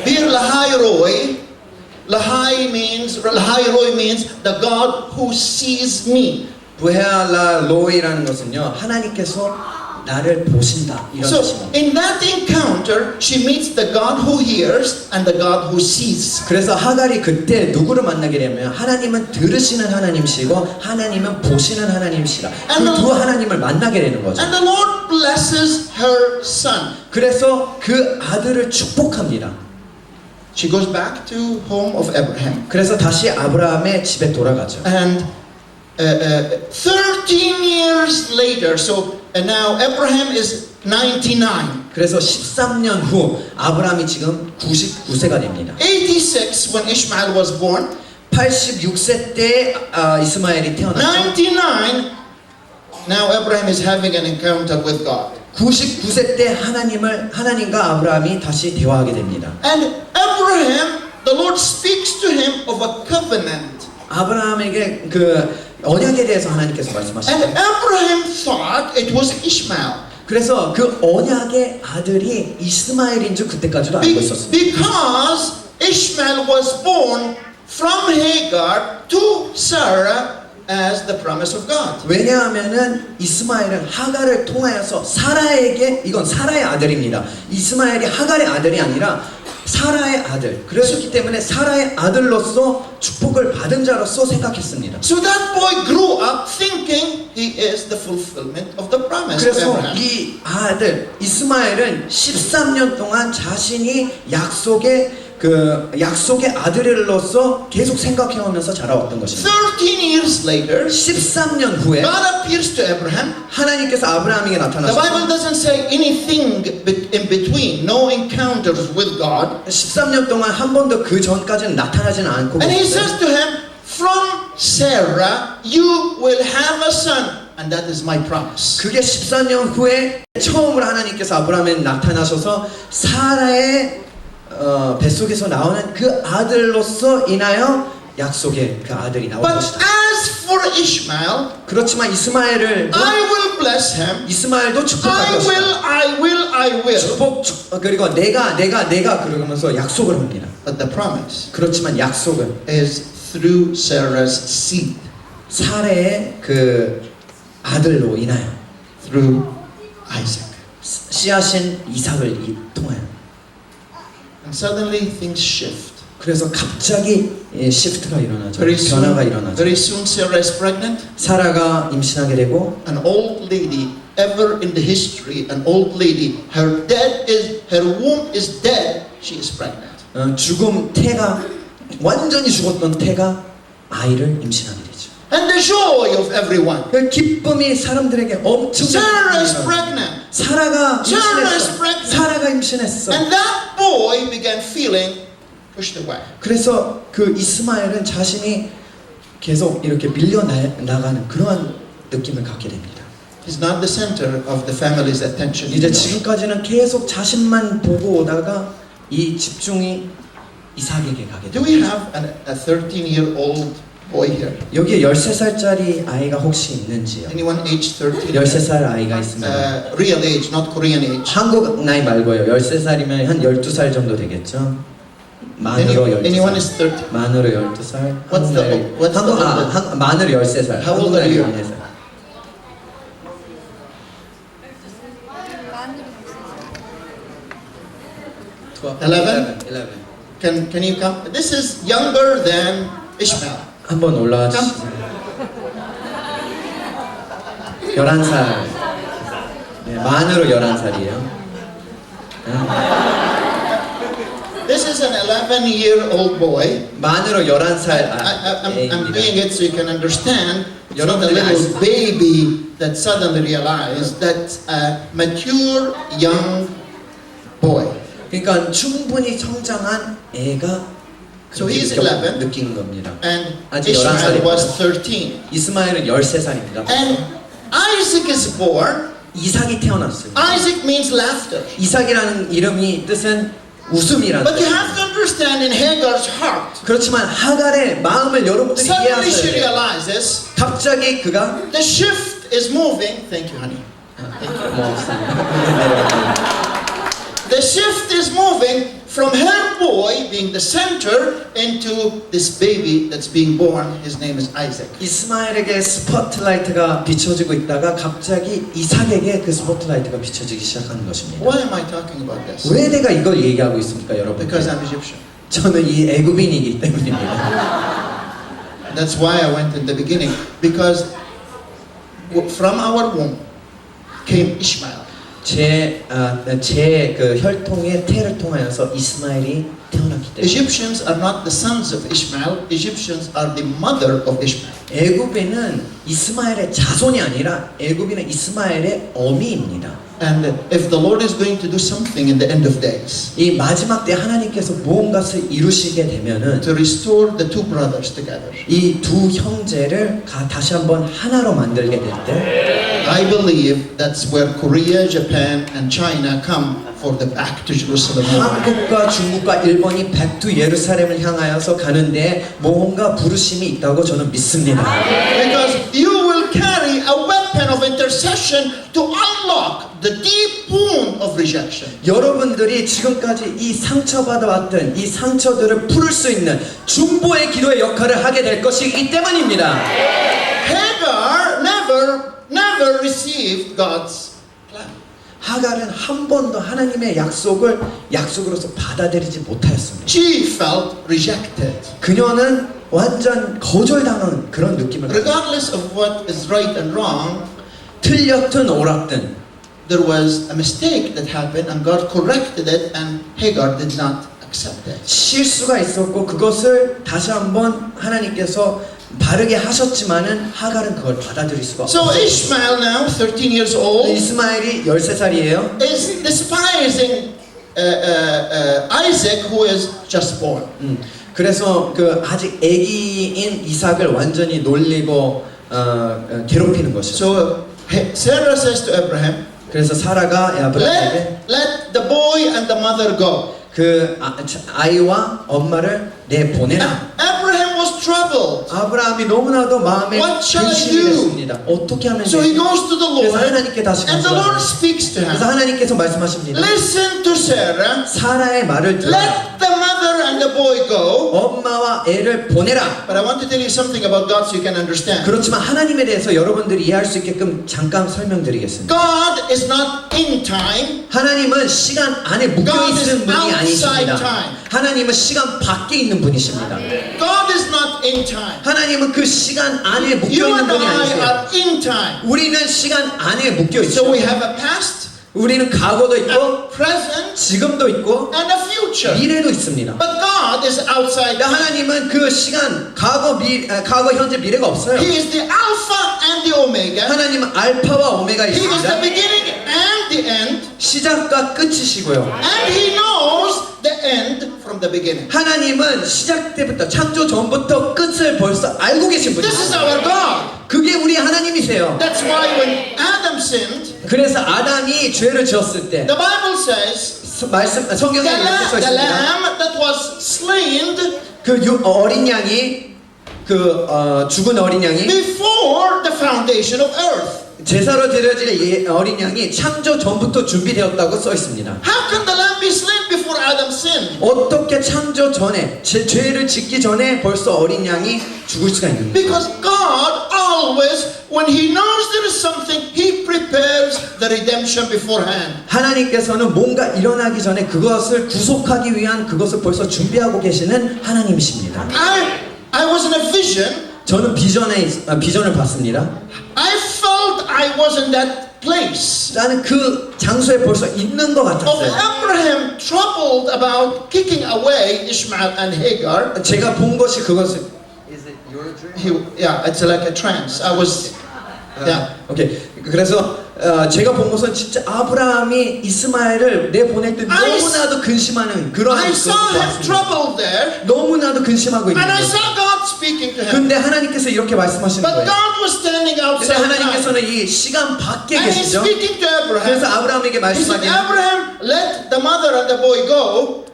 Bir Lahai Roi. Lahai Roi means the God who sees me. 부헤알라 로이라는 것은요 하나님께서 나를 보신다 이런 So 뜻입니다. in that encounter, she meets the God who hears and the God who sees. 그래서 하갈이 그때 누구를 만나게 되면 하나님은 들으시는 하나님이시고 하나님은 보시는 하나님이시라 그 두 하나님을 만나게 되는 거죠. And the Lord blesses her son. 그래서 그 아들을 축복합니다. She goes back to home of Abraham. 그래서 다시 아브라함의 집에 돌아가죠. And 13 years later, so now Abraham is 99. 그래서 13년 후 아브라함이 지금 99세가 됩니다. 86 when Ishmael was born. 86세 때 이스마엘이 태어났죠. 99, now Abraham is having an encounter with God. 99세 때 하나님과 아브라함이 다시 대화하게 됩니다. And Abraham, the Lord speaks to him of a covenant. 아브라함에게 그 언약에 대해서 하나님께서 And 말씀하십니다. Abraham thought it was Ishmael. 그래서 그 언약의 아들이 이스마엘인 줄 그때까지도 알고 있었습니다. Because Ishmael was born from Hagar to Sarah as the promise of God. 왜냐하면은 이스마엘은 하갈을 통하여서 사라에게 이건 사라의 아들입니다. 이스마엘이 하갈의 아들이 아니라 사라의 아들. 그렇기 때문에 사라의 아들로서 축복을 받은 자로서 생각했습니다. So that boy grew up thinking he is the fulfillment of the promise of 그래서 Abraham. 이 아들 이스마엘은 13년 동안 자신이 약속의 아들로서 계속 생각해오면서 자라왔던 것입니다. 13 years later, 13년 후에 God appears to Abraham. 하나님께서 아브라함에게 The 나타나셨어요. Bible doesn't say anything in between, no encounters with God. 13년 동안 한 번도 그 전까지는 나타나지는 않고 And he 있어요. says to him, from Sarah you will have a son. And that is my promise. 그게 14년 후에 처음으로 하나님께서 아브라함에 나타나셔서 사라의 뱃속에서 나오는 그 아들로서 인하여 약속의 그 아들이 나올 But 것이다. as for Ishmael, 그렇지만 이스마엘을 I will bless him. 이스마엘도 축복할 I 것이다. will. 그리고 내가 그러면서 약속을 합니다. But the promise 그렇지만 약속은 is through Sarah's seed, 사라의 그 아들로 인하여 through Isaac. 씨앗인 이삭을 통하여. And suddenly things shift. 그래서 갑자기 시프트가 일어나죠. Very 변화가 일어나죠. soon Sarah is pregnant. 사라가 임신하게 되고 An old lady, ever in the history, an old lady, her womb is dead. She is pregnant. 죽음 태가 완전히 죽었던 태가 아이를 임신하게 되죠. And the joy of everyone. 그 기쁨이 사람들에게 엄청난 Sarah is 기쁨이에요. pregnant. 사라가 Sarah is 임신했어. pregnant. 사라가 임신했어. And that boy began feeling pushed away. 그래서 그 이스마엘은 자신이 계속 이렇게 밀려나가는 그러한 느낌을 갖게 됩니다. He's not the center of the family's attention. 이제 지금까지는 계속 자신만 보고 오다가 이 집중이 이삭에게 가게 Do we 됩니다. have a 13-year-old boy here? 여기에 13살짜리 아이가 혹시 있는지요? Anyone age 13? 13살 아이가 있습니다. Real age, not Korean age. 한국 나이 말고요. 13살이면 한 12살 정도 되겠죠? 만으로 12살. Anyone is 13? 만으로 12살. What's the oldest? 만으로 13살. How old are you? 14살. Eleven? 11. Can you come? This is younger than Ishmael. 한번 올라와 주시죠. 11살. 네, 만으로 11살이에요. This is an 11-year-old boy. 만으로 11살 I'm doing it so you can understand. It's not a 여러분들이 little baby that suddenly realized that a mature young boy. 그러니까 충분히 성장한 애가 So he's 11 느낀 겁니다. and 아직 Ishmael 11살입니다. was 13. 이스마엘은 13살입니다. And Isaac is born. 이삭이 태어났습니다. Isaac means laughter. 이삭이라는 이름이 뜻은 웃음이라는 But you 뜻입니다. have to understand in Hagar's heart. 그렇지만 하갈의 마음을 여러분들이 Suddenly she 이해하셔야 돼요. realizes 갑자기 그가 the shift is moving. Thank you, honey. The shift is moving from her boy being the center into this baby that's being born. His name is Isaac. 이스마엘에게 스포트라이트가 비춰지고 있다가 갑자기 이삭에게 그 스포트라이트가 비춰지기 시작하는 것입니다. Why am I talking about this? 왜 내가 이걸 얘기하고 있습니까, 여러분? Because I'm Egyptian. 저는 이 애굽인이기 때문입니다. That's why I went in the beginning. Because from our womb came Ishmael. 제 그 혈통의 태를 통하여서 이스마엘이 태어났기 때문에 Egyptians are not the sons of Ishmael. Egyptians are the mother of Ishmael. 애굽인은 이스마엘의 자손이 아니라 애굽인은 이스마엘의 어미입니다. And if the Lord is going to do something in the end of days, 이 마지막 때 하나님께서 무언가를 이루시게 되면은 to restore the two brothers together, 이 두 형제를 다시 한번 하나로 만들게 될 때 I believe that's where Korea, Japan, and China come for the back to Jerusalem movement. 한국과 중국과 일본이 백두 예루살렘을 향하여서 가는데 뭔가 부르심이 있다고 저는 믿습니다. Because you will carry a weapon of intercession to unlock the deep wound of rejection. 여러분들이 지금까지 이 상처받아 왔던 이 상처들을 풀을 수 있는 중보의 기도의 역할을 하게 될 것이기 때문입니다. Hagar never received God's plan. 하갈은 한 번도 하나님의 약속을 약속으로서 받아들이지 못하였습니다. She felt rejected. 그녀는 완전 거절당한 그런 느낌을 가졌습니다. Regardless of what is right and wrong, 틀렸든 옳았든 there was a mistake that happened and God corrected it and Hagar did not accept it. 실수가 있었고 그것을 다시 한번 하나님께서 바르게 하셨지만은 하갈은 그걸 받아들일 수가 So 없어요. Ishmael now, 13 years old, 이스마엘이 13살이에요. is despising Isaac who is just born. 그래서 그 아직 아기인 이삭을 완전히 놀리고 괴롭히는 것이죠. So Sarah says to Abraham, 그래서 사라가 아브라함에게 let the boy and the mother go. 그 아이와 엄마를 내보내라. Abraham was troubled. 아브라함이 너무나도 마음에 What shall I 근심이 do? 됐습니다. 어떻게 하면 So he 되지? goes to the 그래서 Lord 하나님께 다시 and the Lord 간구합니다. speaks to 그래서 him. 하나님께서 말씀하십니다. Listen to Sarah. 사라의 말을 들어 Let the mother and the boy go. 엄마와 애를 보내라. But I want to tell you something about God so you can understand. 그렇지만 하나님에 대해서 여러분들이 이해할 수 있게끔 잠깐 설명드리겠습니다. God is not in time. 하나님은 시간 안에 묶여 God is 있는 분이 outside 아니십니다. time. 하나님은 시간 밖에 있는 분이십니다. God is not in time. 하나님은 그 시간 안에 묶여 You 있는 and 분이 I 아니세요. are in time. 우리는 시간 안에 묶여 So 있죠. we have a past, 우리는 과거도 있고 a present, 지금도 있고 and a future. 미래도 있습니다. But God is outside time. 하나님은 그 시간, 과거, 현재, 미래가 없어요. He is the Alpha and the Omega. 하나님은 알파와 He is the 오메가이십니다. beginning and the end. 시작과 끝이시고요. And He knows the end from the beginning. 하나님은 시작 때부터 창조 전부터 끝을 벌써 알고 계신 This is 분이에요. our God. 그게 우리 하나님이세요. That's why when Adam sinned, 그래서 아담이 죄를 지었을 때 the Bible says 성경에 이렇게 써 the 있습니다. lamb that was slain 그 어린 양이 죽은 어린 양이 before the foundation of earth. 제사로 드려질 어린 양이 창조 전부터 준비되었다고 써 있습니다. How can the lamb be slain before Adam sinned? 어떻게 창조 전에 죄를 짓기 전에 벌써 어린 양이 죽을 수가 있는 거예요? Because God always, when He knows there is something, He prepares the redemption beforehand. 하나님께서는 뭔가 일어나기 전에 그것을 구속하기 위한 그것을 벌써 준비하고 계시는 하나님이십니다. I was in a vision. 저는 비전을 봤습니다. I felt I was in that place. 나는 그 장소에 벌써 있는 것 Of 같았어요. Abraham troubled about kicking away Ishmael and Hagar. 제가 본 것이 그것을 Yeah, it's like a trance. I was, yeah. 오케이. 그래서 제가 본 것은 진짜 아브라함이 이스마엘을 내보낼 때 너무나도 근심하는 그런 I 것을 saw him 보았습니다. troubled there, 너무나도 근심하고 있는 and I 거예요. saw God speaking to him. 근데 하나님께서 이렇게 말씀하시는 But 거예요. God was standing 근데 outside, 하나님께서는 이 시간 밖에 and He's 계시죠. speaking to 그래서 Abraham. 아브라함에게 He said, 말씀하기를 Abraham, let the mother and the boy go,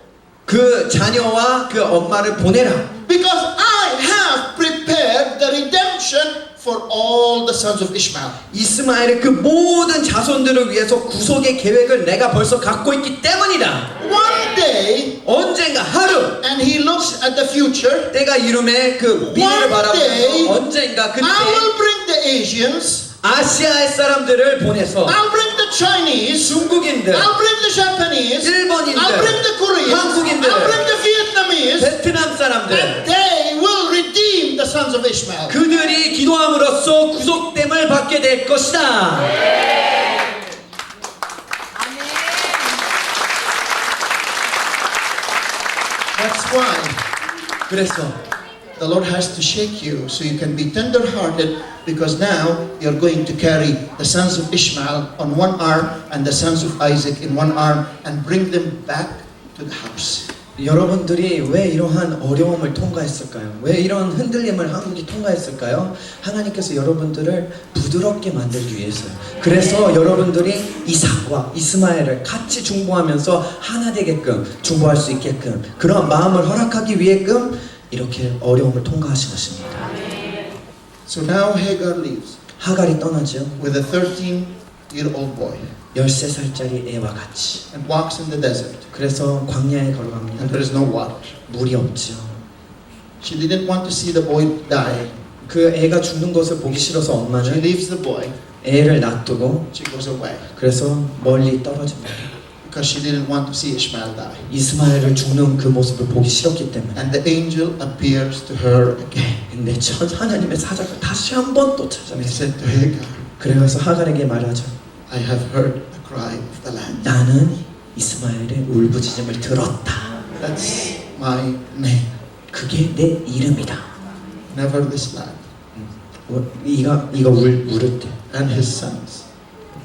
그 자녀와 그 엄마를 보내라. because I have prepared the redemption for all the sons of Ishmael. 이스마엘의 그 모든 자손들을 위해서 구속의 계획을 내가 벌써 갖고 있기 때문이다. One day, 언젠가 하루 and he looks at the future, 때가 이름에 그 미래를 One day, 바라보면서 언젠가 그때 I will bring the Asians, 아시아의 사람들을 보내서 I'll bring the Chinese, 중국인들, I'll bring the Japanese, 일본인들, I'll bring the Koreans, 한국인들, I'll bring the Vietnamese, 베트남 and 사람들 they will redeem the sons of Ishmael. 그들이 기도함으로써 구속됨을 받게 될 것이다. That's why 그래서 the Lord has to shake you so you can be tender-hearted, because now you're going to carry the sons of Ishmael on one arm and the sons of Isaac in one arm and bring them back to the house. 여러분들이 왜 이러한 어려움을 통과했을까요? 왜 이런 흔들림을 한국이 통과했을까요? 하나님께서 여러분들을 부드럽게 만들기 위해서요. 그래서 여러분들이 이삭과 이스마엘을 같이 중보하면서 하나 되게끔 중보할 수 있게끔 그런 마음을 허락하기 위해끔 이렇게 어려움을 통과하신 것입니다. So now Hagar leaves 하갈이 떠나죠. with a 13-year-old boy 13살짜리 애와 같이. and walks in the desert, 그래서 광야에 and 걸어갑니다. there is no water. 물이 없죠. She didn't want to see the boy die. 그 애가 죽는 것을 보기 싫어서 She 엄마는 leaves the boy. 애를 놔두고 She goes away 그래서 멀리 떨어집니다. because she didn't want to see Ishmael die. 이스마엘을 죽는 그 모습을 보기 싫었기 때문에. And the angel appears to her again. 근데 전 하나님의 사자가 다시 한 번 또 And he 찾아내서 said to Hagar, 그래서 하갈에게 말하죠. I have heard the cry of the land. 나는 이스마엘의 울부짖음을 들었다. That's my name. 그게 내 이름이다. Never this lad 이거 울을 때 and his sons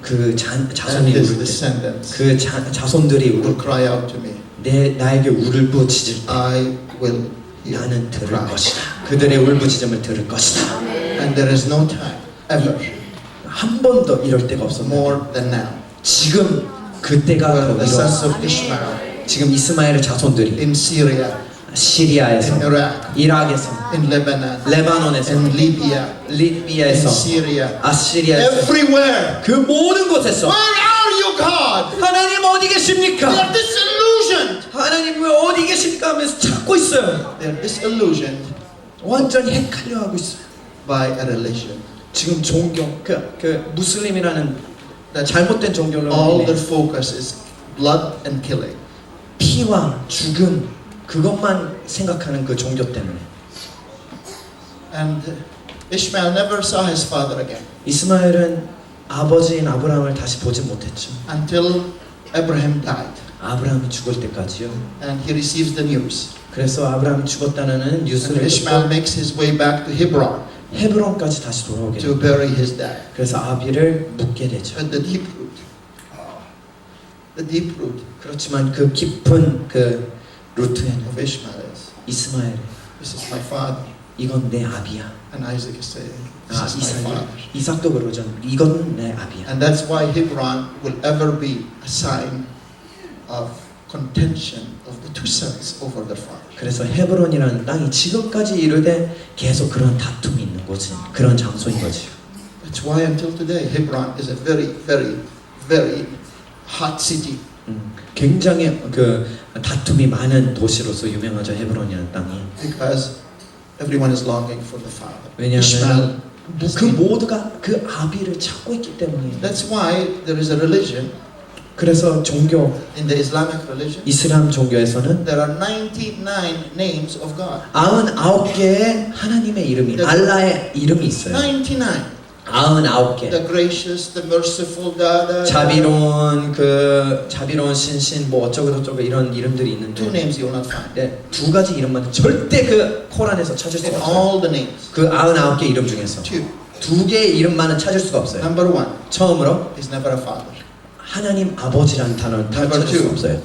그 and 자손이 his 울을 때 descendants 그 자손들이 will 울을 cry out to me. 나에게 울부짖을 때 I will hear 나는 들을 cry. 것이다. 그들의 울부짖음을 들을 것이다. And there is no time ever 한 번도 이럴 때가 없었는데 more than now 지금 그때가 where 더 the sons 이루어졌어. of Ishmael 지금 이스마엘의 자손들이 in Syria, 시리아에서, in Iraq, 이락에서, in Lebanon, 레바논에서, in Libya, in 리비아에서, Syria, 아시리아에서 everywhere. 그 모든 곳에서 Where are you, God? 하나님 어디 They 계십니까? are disillusioned. 하나님 왜 어디 계십니까? 하면서 찾고 있어요. They are disillusioned 완전히 헷갈려하고 있어요. by a religion. 지금 종교, 그 무슬림이라는 잘못된 종교로 All 인해 their focus is blood and killing. 피와 죽음 그것만 생각하는 그 종교 때문에 And Ishmael never saw his father again 이스마엘은 아버지인 아브라함을 다시 보지 못했죠. until Abraham died. 아브라함이 죽을 때까지요. And he receives the news. 그래서 아브라함이 죽었다는 And 뉴스를 Ishmael 듣고 makes his way back to Hebron 헤브론까지 다시 돌아오게 to 됩니다. bury his dad. 그래서 아비를 묻게 되죠. But the deep root, the deep root 그렇지만 그 깊은 그 루트에는 of Ishmael is, 이스마엘 this is my father. 이건 내 아비야. And Isaac is saying, 아, this is my father. 이삭도 그러죠. 이건 내 아비야. And that's why Hebron will ever be a sign of contention of the two sons over their father. 그래서 헤브론이라는 땅이 지금까지 이르되 계속 그런 다툼이 있는 곳은 그런 장소인 거지요. That's why until today Hebron is a very, very, very hot city. 굉장히 그 다툼이 많은 도시로서 유명하죠. 헤브론이라는 땅이. Because everyone is longing for the father. 왜냐하면 Ishmael 그 모두가 그 아비를 찾고 있기 때문이에요. That's why there is a religion, 그래서 종교, in the Islamic religion, 이슬람 종교에서는 there are 99 names of God. 99개의 하나님의 이름이, 알라의 이름이 있어요. 99. 99개. The gracious, the merciful, the 자비로운 신신 뭐 어쩌고 이런 이름들이 two 있는데 names you will not find. 네, 두 가지 이름만 절대 그 코란에서 찾을 In 수가 없어요. all the names. 그 99개 이름 중에서 Two. 두 개의 이름만은 찾을 수가 없어요. Number one 처음으로 is never a father. 하나님 아버지라는 단어를 다 Number 찾을 수가 two. 없어요.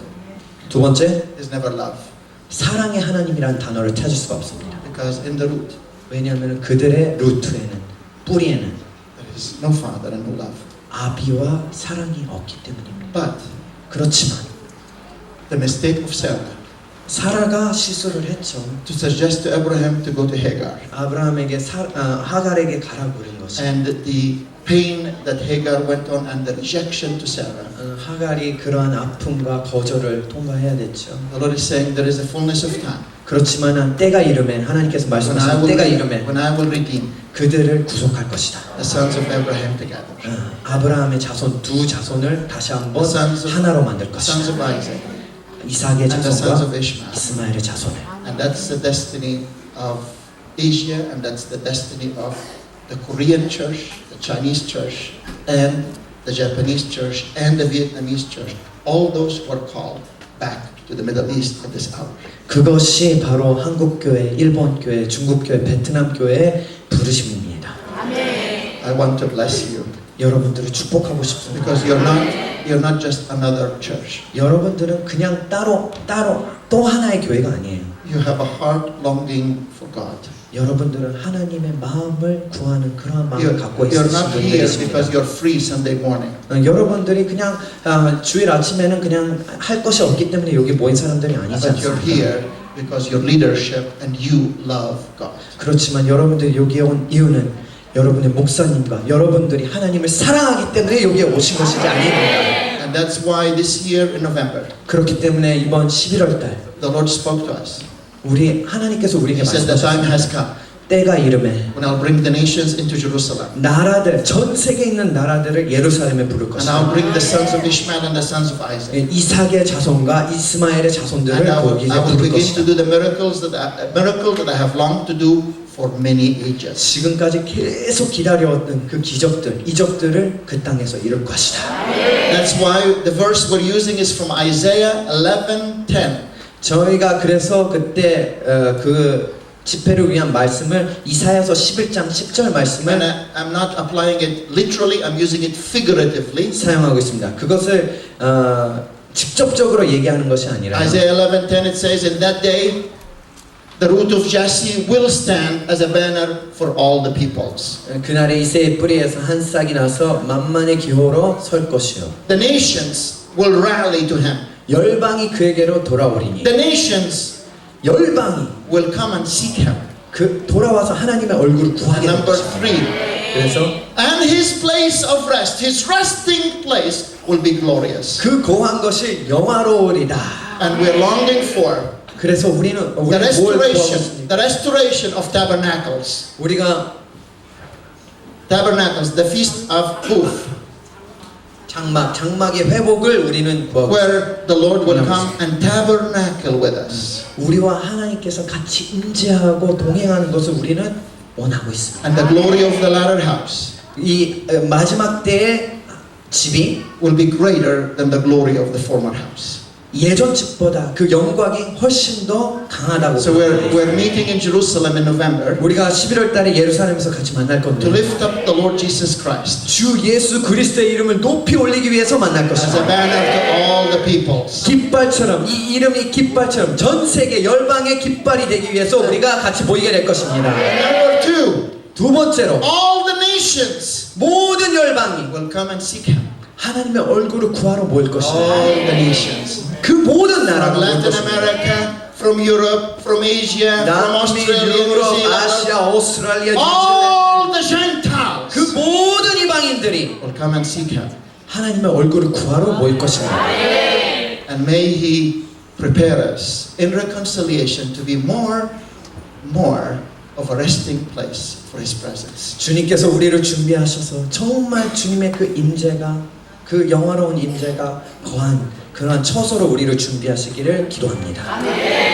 두 번째, Is never love. 사랑의 하나님이라는 단어를 찾을 수가 없습니다. Because in the root 왜냐하면 그들의 루트에는, 뿌리에는 there is no father and no love. 아비와 사랑이 없기 때문입니다. But 그렇지만 the mistake of Sarah 사라가 실수를 했죠. to suggest to Abraham to go to Hagar, 아브라함에게 하갈에게 가라고 그런 것이. and the pain that Hagar went on and the rejection to Sarah. 하갈이 그러한 아픔과 거절을 통과해야 됐죠. The Lord is saying there is a fullness of time 그렇지만 때가 이르면 하나님께서 말씀하신 때가 이르면 when I will redeem 그들을 구속할 것이다. the sons of Abraham together. 아브라함의 자손 두 자손을 다시 한번 The sons of- 하나로 만들 The sons 것이다. of Isaac 이삭의 and the sons 자손과 of Ishmael. 이스마엘의 자손을. And that's the destiny of Asia, and that's the destiny of the Korean church, the Chinese church, and the Japanese church, and the Vietnamese church. All those were called back to the Middle East at this hour. 그것이 바로 한국 교회, 일본 교회, 중국 교회, 베트남 교회의 부르심입니다. I want to bless you 여러분들을 축복하고 싶습니다. because you're not just another church. 여러분들은 그냥 따로 또 하나의 교회가 아니에요. You have a heart longing for God. 여러분들은 하나님의 마음을 구하는 그러한 마음을 갖고 You're 있으신 not here 분들이십니다. because you're free Sunday morning. 여러분들이 그냥 주일 아침에는 그냥 할 것이 없기 때문에 여기 모인 사람들이 아니지 But you're 않습니까? here because your leadership and you love God. 그렇지만 여러분들이 여기에 온 이유는 여러분의 목사님과 여러분들이 하나님을 사랑하기 때문에 여기에 오신 것이지 아닙니까? And that's why this year in November, 그렇기 때문에 이번 11월 달 the Lord spoke to us. 우리 하나님께서 우리에게 He said the time 말씀하셨습니다. has come 때가 이름에 when I'll bring the nations into Jerusalem. 나라들, 전 세계에 있는 나라들을 예루살렘에 부를 And 것이다. I'll bring the sons of Ishmael and the sons of Isaac. 이삭의 자손과 이스마엘의 자손들을 And I 거기에 will 부를 begin to 것이다. do the miracle that I have longed to do for many ages. 지금까지 계속 기다려왔던 그 기적들, 이적들을 그 땅에서 이룰 것이다. That's why the verse we're using is from Isaiah 11:10. 저희가 그래서 그때 그 집회를 위한 말씀을 이사야서 11장 10절 And 말씀을 I'm not applying it literally, I'm using it figuratively. 사용하고 있습니다. 그것을 직접적으로 얘기하는 것이 아니라 Isaiah 11:10 it says, in that day the root of Jesse will stand as a banner for all the peoples. 그날에 이새의 뿌리에서 한 싹이 나서 만만의 기호로 설 것이요. The nations will rally to him. 열방이 그에게로 돌아오리니 The nations 열방이 will come and seek him. 그 돌아와서 하나님의 얼굴을 구하게 될 Number 것입니다. 3, 그래서 and his place of rest, his resting place will be glorious. 그 거한 것이 영화로우리다. And we're longing for 그래서 우리는 the 뭘 구하고 있습니까? restoration of tabernacles. 우리가 Tabernacles, the feast of booth, 장막의 회복을 우리는 구하고 있습니다. where the Lord will come and tabernacle with us. 우리와 하나님께서 같이 임재하고 동행하는 것을 우리는 원하고 있습니다. And the glory of the latter house 이 마지막 때의 집이 will be greater than the glory of the former house. 예전 집보다 그 영광이 훨씬 더 강하다고. So we're meeting in Jerusalem in November 우리가 11월 달에 예루살렘에서 같이 만날 to 건데 lift up the Lord Jesus Christ 주 예수 그리스도의 이름을 높이 올리기 위해서 만날 as a 것입니다. banner to all the peoples. 깃발처럼 이 이름이 깃발처럼 전 세계 열방의 깃발이 되기 위해서 우리가 같이 모이게 될 것입니다. Number 2, 두 번째로 all the nations 모든 열방이 will come and seek him. 하나님의 얼굴을 구하러 모일 것입니다. All the nations. 그 모든 나라가 From 모일 Latin 것입니다. America, from Europe, from Asia, from 남미, Australia, New 유럽, Zealand, 아시아, 오스트랄리아, 뉴질랜드 all the Gentiles 그 모든 이방인들이 will come and seek him. 하나님의 얼굴을 구하러 모일 것입니다. And may he prepare us in reconciliation to be more of a resting place for His presence. 주님께서 우리를 준비하셔서 정말 주님의 그 임재가, 그 영화로운 임재가 거한 그러한 처소로 우리를 준비하시기를 기도합니다.